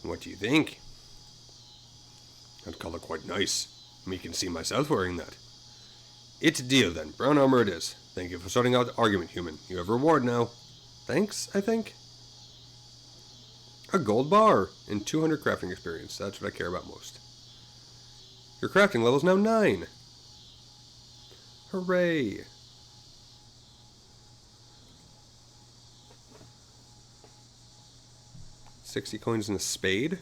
What do you think? That color quite nice. Me can see myself wearing that. It's a deal then. Brown armor it is. Thank you for starting out the argument, human. You have a reward now. Thanks, I think. A gold bar and 200 crafting experience. That's what I care about most. Your crafting level is now 9. Hooray. $60 coins in a spade?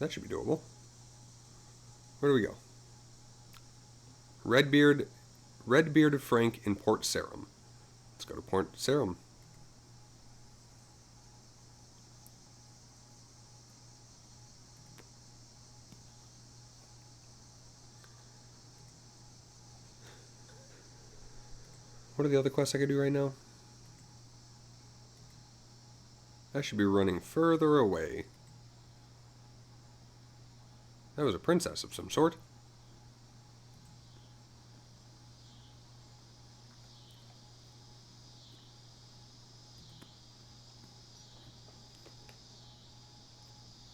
That should be doable. Where do we go? Redbeard Frank in Port Sarum. Let's go to Port Sarum. What are the other quests I could do right now? I should be running further away. That was a princess of some sort.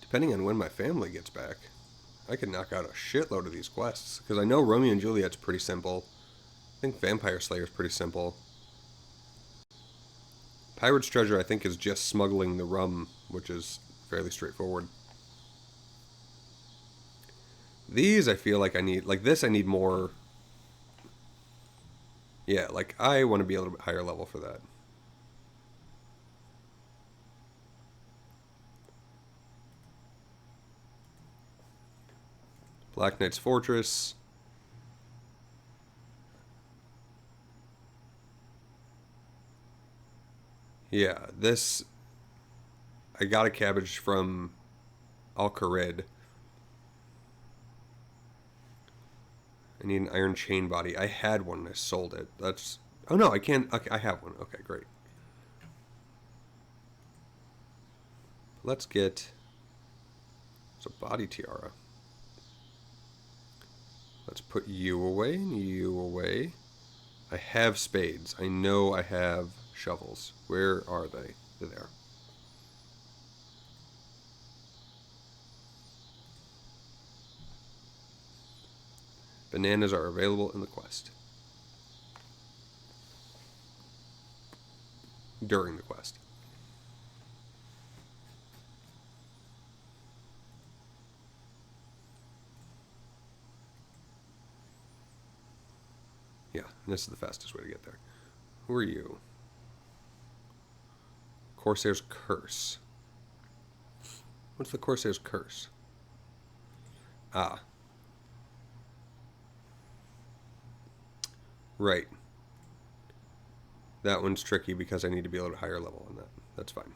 Depending on when my family gets back, I could knock out a shitload of these quests. Because I know Romeo and Juliet's pretty simple. I think Vampire Slayer's pretty simple. Pirate's Treasure, I think, is just smuggling the rum, which is fairly straightforward. These, I feel like I need... Like this, I need more... Yeah, like, I want to be a little bit higher level for that. Black Knight's Fortress. Yeah, this... I got a cabbage from Al-Kharid. I need an iron chain body. I had one and I sold it. That's... Oh no, I can't... Okay, I have one. Okay, great. Let's get... It's a body tiara. Let's put you away and you away. I have spades. I know I have shovels. Where are they? They're there. Bananas are available in the quest. During the quest. Yeah, this is the fastest way to get there. Who are you? Corsair's Curse. What's the Corsair's Curse? Ah. Right. That one's tricky because I need to be able to higher level on that. That's fine.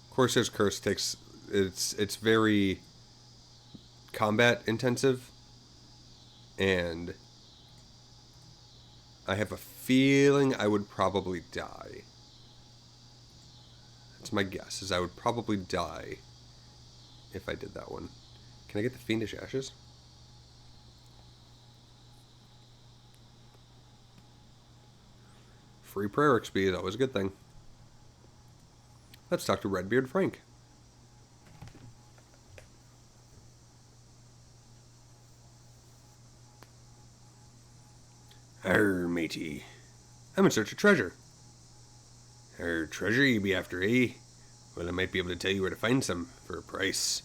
Corsair's Curse takes it's very combat intensive, and I have a feeling I would probably die. That's my guess, is I would probably die if I did that one. Can I get the Fiendish Ashes? Free prayer XP is always a good thing. Let's talk to Redbeard Frank. Arr, matey. I'm in search of treasure. Treasure you be after, eh? Well, I might be able to tell you where to find some, for a price.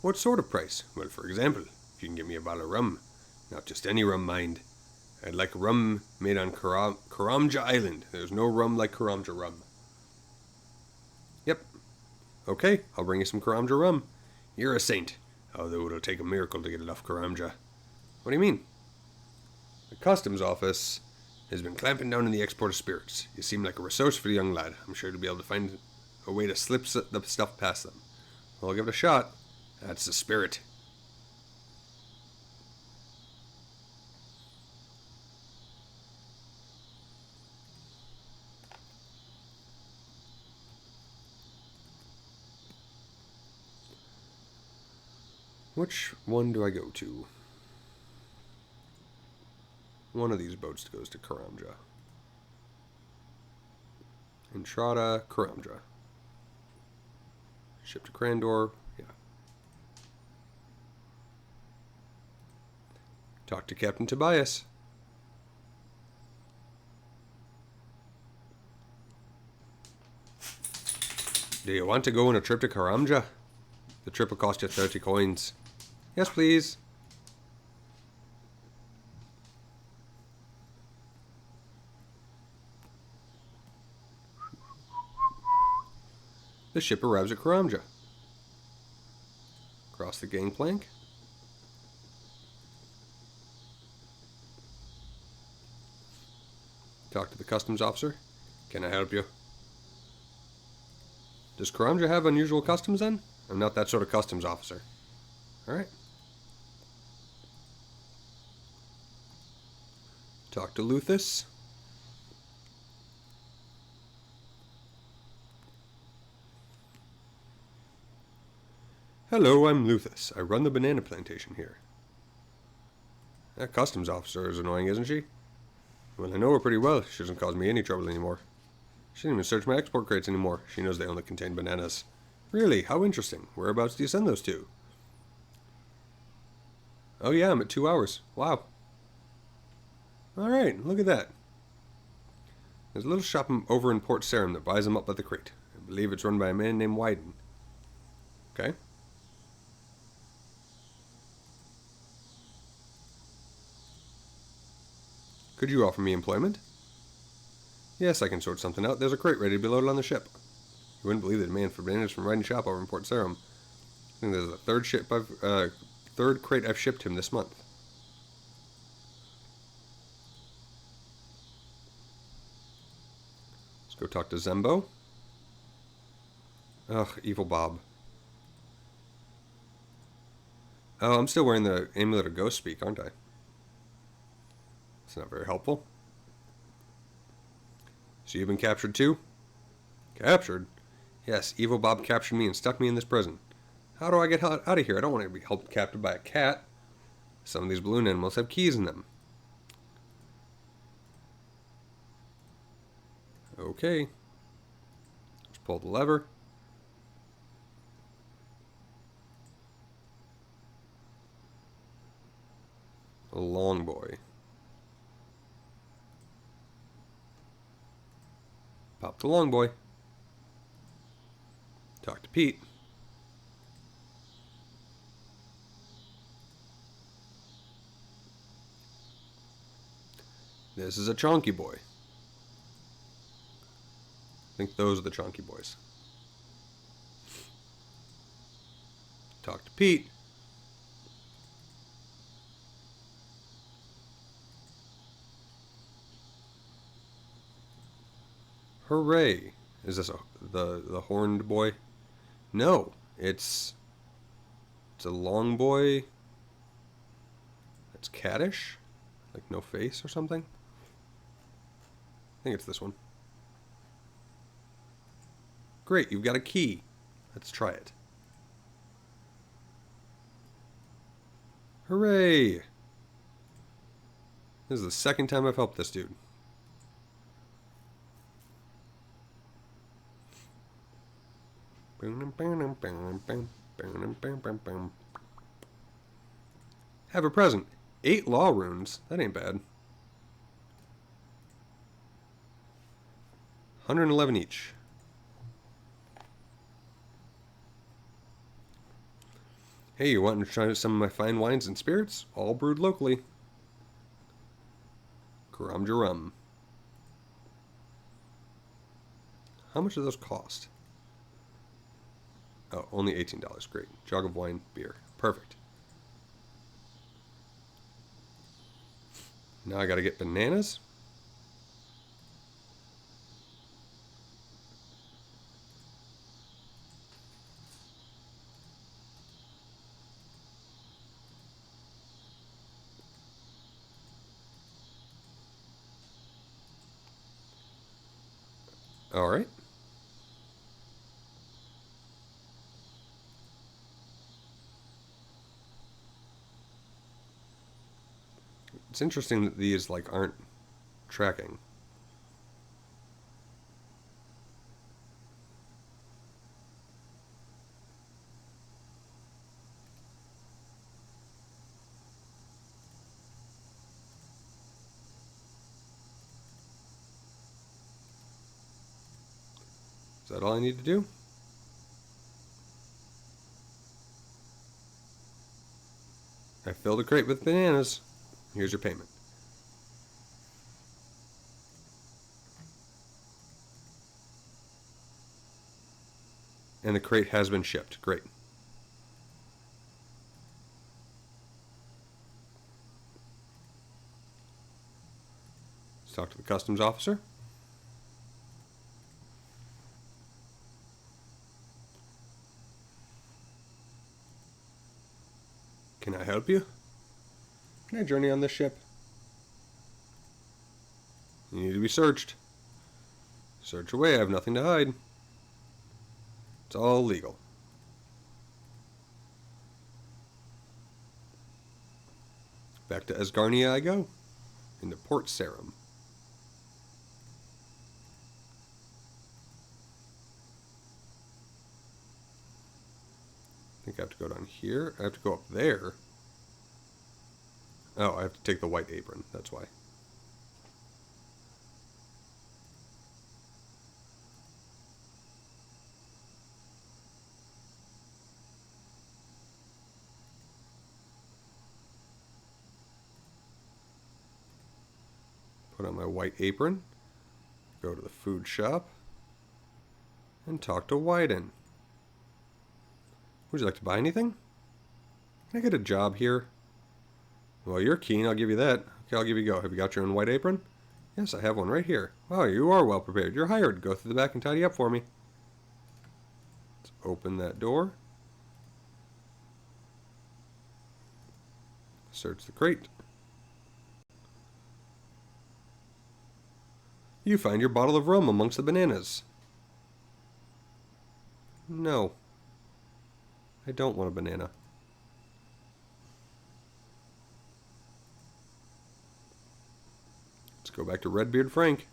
What sort of price? Well, for example, if you can give me a bottle of rum. Not just any rum, mind. I'd like rum made on Karamja Island. There's no rum like Karamja rum. Yep. Okay, I'll bring you some Karamja rum. You're a saint. Although it'll take a miracle to get it off Karamja. What do you mean? The customs office has been clamping down on the export of spirits. You seem like a resourceful young lad. I'm sure to be able to find a way to slip the stuff past them. Well, I'll give it a shot. That's the spirit. Which one do I go to? One of these boats goes to Karamja. Entrada, Karamja. Ship to Crandor, yeah. Talk to Captain Tobias. Do you want to go on a trip to Karamja? The trip will cost you 30 coins. Yes, please. The ship arrives at Karamja. Cross the gangplank. Talk to the customs officer. Can I help you? Does Karamja have unusual customs then? I'm not that sort of customs officer. Alright. Talk to Luthus. Hello, I'm Luthus. I run the banana plantation here. That customs officer is annoying, isn't she? Well, I know her pretty well. She doesn't cause me any trouble anymore. She doesn't even search my export crates anymore. She knows they only contain bananas. Really? How interesting. Whereabouts do you send those to? Oh yeah, I'm at 2 hours. Wow. Alright, look at that. There's a little shop over in Port Sarum that buys them up by the crate. I believe it's run by a man named Wyden. Okay. Could you offer me employment? Yes, I can sort something out. There's a crate ready to be loaded on the ship. You wouldn't believe the demand for bananas from Wyden's shop over in Port Sarum. I think there's the third crate I've shipped him this month. Let's go talk to Zembo. Ugh, evil Bob. Oh, I'm still wearing the amulet of ghost speak, aren't I? It's not very helpful. So you've been captured too? Captured? Yes, Evil Bob captured me and stuck me in this prison. How do I get out of here? I don't want to be held captive by a cat. Some of these balloon animals have keys in them. Okay. Let's pull the lever. A long boy. Pop the long boy. Talk to Pete. This is a chonky boy. I think those are the chonky boys. Talk to Pete. Hooray! Is this the horned boy? No, it's a long boy. It's cattish, like no face or something. I think it's this one. Great, you've got a key. Let's try it. Hooray! This is the second time I've helped this dude. Have a present. 8 law runes. That ain't bad. 111 each. Hey, you want to try some of my fine wines and spirits? All brewed locally. Rum. How much do those cost? Oh, only $18. Great. Jug of wine, beer. Perfect. Now I gotta get bananas. All right. It's interesting that these like aren't tracking. Is that all I need to do? I filled a crate with bananas. Here's your payment. And the crate has been shipped. Great. Let's talk to the customs officer. Can I help you? Can I journey on this ship? You need to be searched. Search away, I have nothing to hide. It's all legal. Back to Asgarnia I go. Into Port Sarum. I think I have to go down here. I have to go up there. Oh, I have to take the white apron. That's why. Put on my white apron. Go to the food shop. And talk to Wyden. Would you like to buy anything? Can I get a job here? Well, you're keen, I'll give you that. Okay, I'll give you a go. Have you got your own white apron? Yes, I have one right here. Wow, you are well prepared. You're hired. Go through the back and tidy up for me. Let's open that door. Search the crate. You find your bottle of rum amongst the bananas. No. I don't want a banana. Let's go back to Redbeard Frank.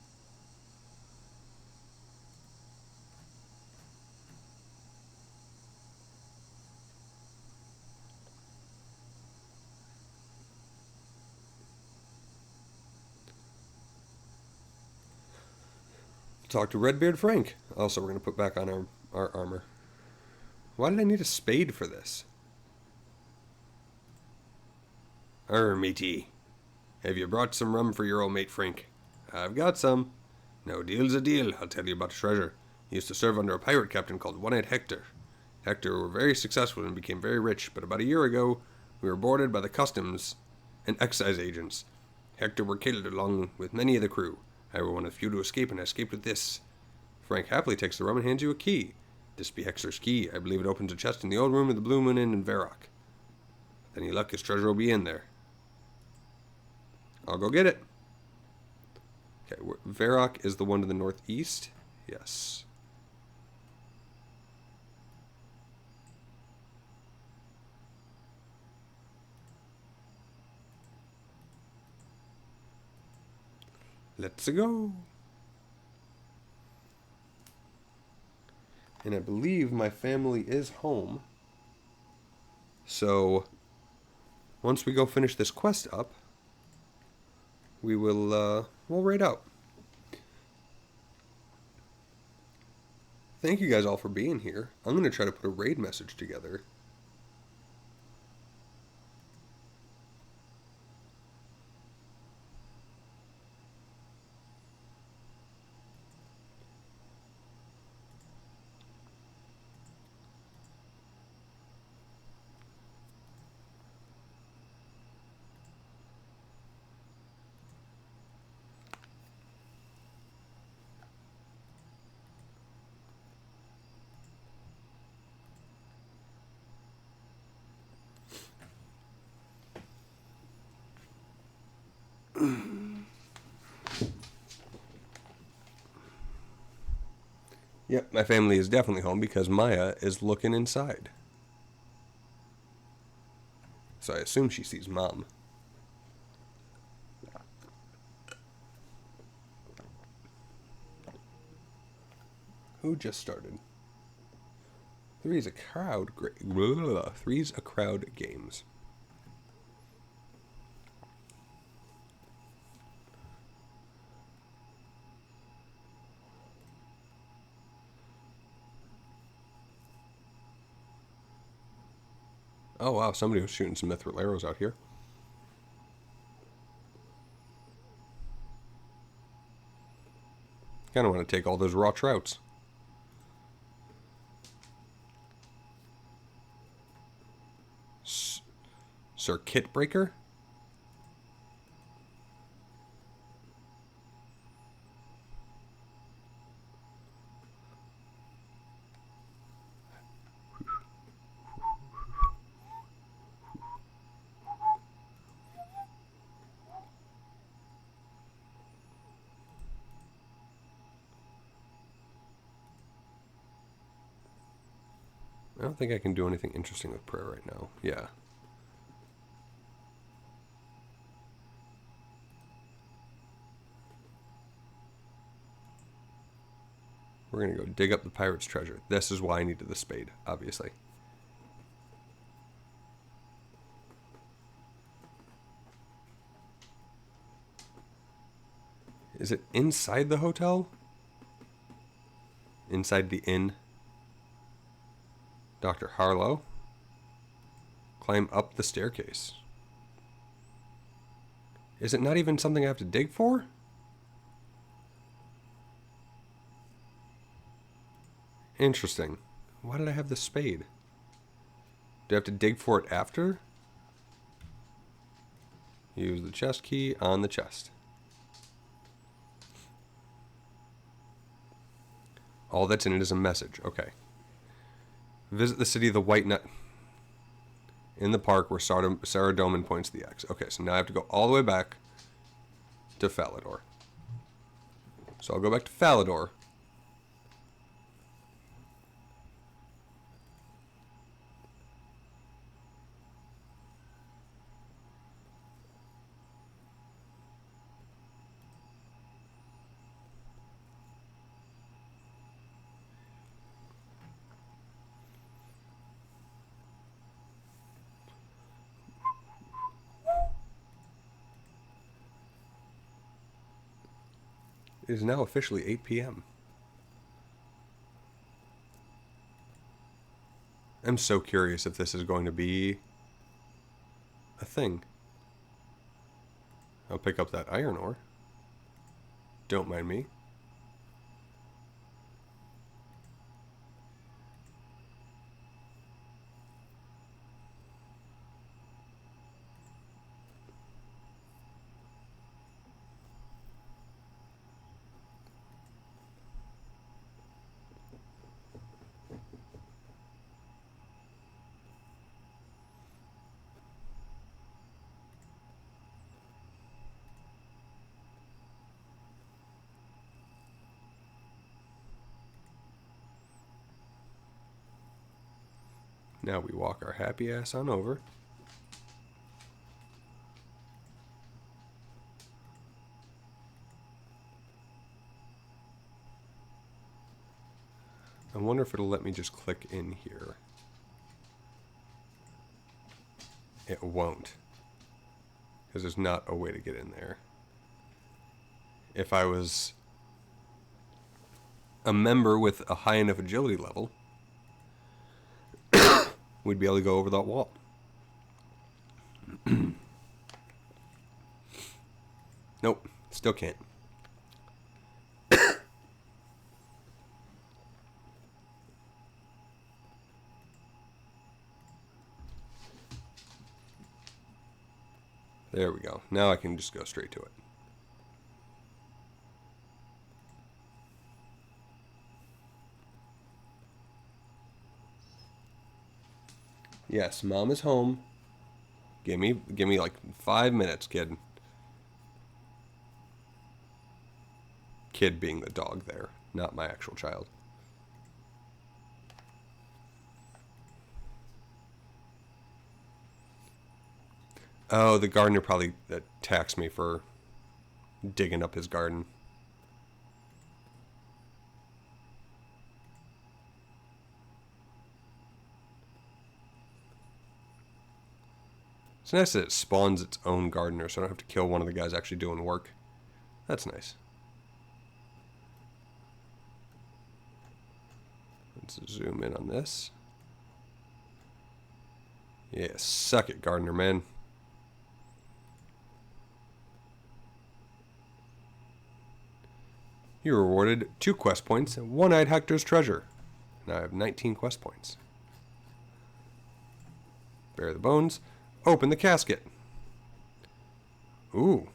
Talk to Redbeard Frank. Also, we're going to put back on our armor. Why did I need a spade for this? Matey. Have you brought some rum for your old mate Frank? I've got some. No deal's a deal. I'll tell you about the treasure. He used to serve under a pirate captain called One-Eyed Hector. Hector were very successful and became very rich, but about a year ago, we were boarded by the customs and excise agents. Hector were killed along with many of the crew. I were one of the few to escape, and I escaped with this. Frank happily takes the rum and hands you a key. This be Hector's key. I believe it opens a chest in the old room of the Blue Moon Inn in Varrock. With any luck, his treasure will be in there. I'll go get it. Okay, Varrock is the one to the northeast? Yes. Let's go. And I believe my family is home. So, once we go finish this quest up, we will, we'll raid out. Thank you guys all for being here. I'm going to try to put a raid message together. Yep, my family is definitely home because Maya is looking inside. So I assume she sees Mom. Who just started? Three's a crowd games. Oh wow, somebody was shooting some mithril arrows out here. Kinda want to take all those raw trouts. Circuit breaker? I don't think I can do anything interesting with prayer right now. Yeah. We're going to go dig up the pirate's treasure. This is why I needed the spade, obviously. Is it inside the hotel? Inside the inn? Dr. Harlow? Climb up the staircase. Is it not even something I have to dig for? Interesting. Why did I have the spade? Do I have to dig for it after? Use the chest key on the chest. All that's in it is a message. Okay. Visit the city of the White Nut in the park where Sarah Doman points the X. Okay, so now I have to go all the way back to Falador. So I'll go back to Falador. It is now officially 8 p.m. I'm so curious if this is going to be a thing. I'll pick up that iron ore. Don't mind me. Now we walk our happy ass on over. I wonder if it'll let me just click in here. It won't. Because there's not a way to get in there. If I was a member with a high enough agility level, we'd be able to go over that wall. Nope, still can't. There we go. Now I can just go straight to it. Yes, Mom is home. Give me like 5 minutes, kid. Kid being the dog there, not my actual child. Oh, the gardener probably attacks me for digging up his garden. It's nice that it spawns its own gardener, so I don't have to kill one of the guys actually doing work. That's nice. Let's zoom in on this. Yeah, suck it, gardener man. You were rewarded 2 quest points and 1-eyed Hector's treasure. Now I have 19 quest points. Bury the bones. Open the casket. Ooh.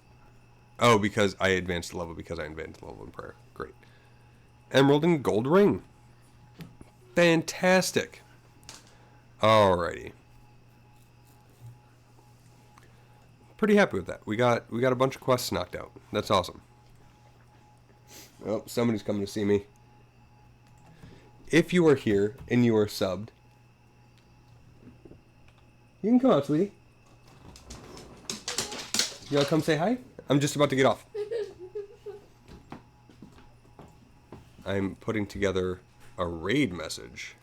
Oh, because I advanced the level because I advanced the level in prayer. Great. Emerald and gold ring. Fantastic. Alrighty. Pretty happy with that. We got a bunch of quests knocked out. That's awesome. Oh, somebody's coming to see me. If you are here and you are subbed, you can come out, sweetie. You want to come say hi? I'm just about to get off. I'm putting together a raid message.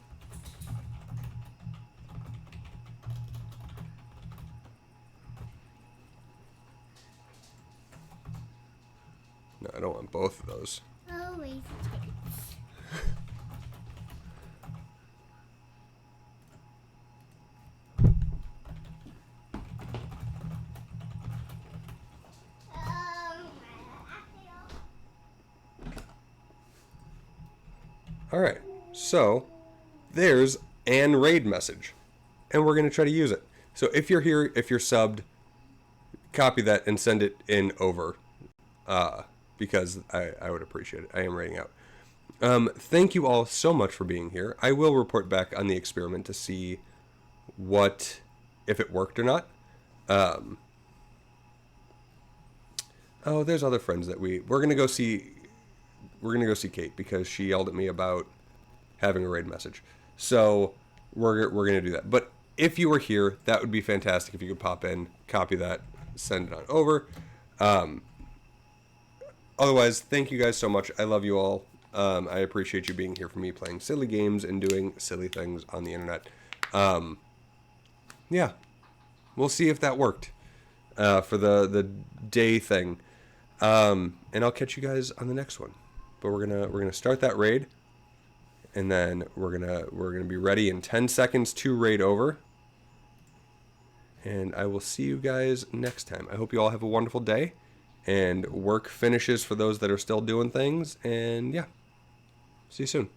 No, I don't want both of those.
Always.
Alright, so there's an raid message. And we're going to try to use it. So if you're here, if you're subbed, copy that and send it in over. Because I would appreciate it. I am raiding out. Thank you all so much for being here. I will report back on the experiment to see if it worked or not. Oh, there's other friends that we're going to go see we're gonna go see Kate because she yelled at me about having a raid message. So we're gonna do that. But if you were here, that would be fantastic if you could pop in, copy that, send it on over. Otherwise, thank you guys so much. I love you all. I appreciate you being here for me playing silly games and doing silly things on the internet. Yeah, we'll see if that worked for the day thing. And I'll catch you guys on the next one. But we're gonna start that raid, and then we're gonna be ready in 10 seconds to raid over. And I will see you guys next time. I hope you all have a wonderful day, and work finishes for those that are still doing things. And yeah, see you soon.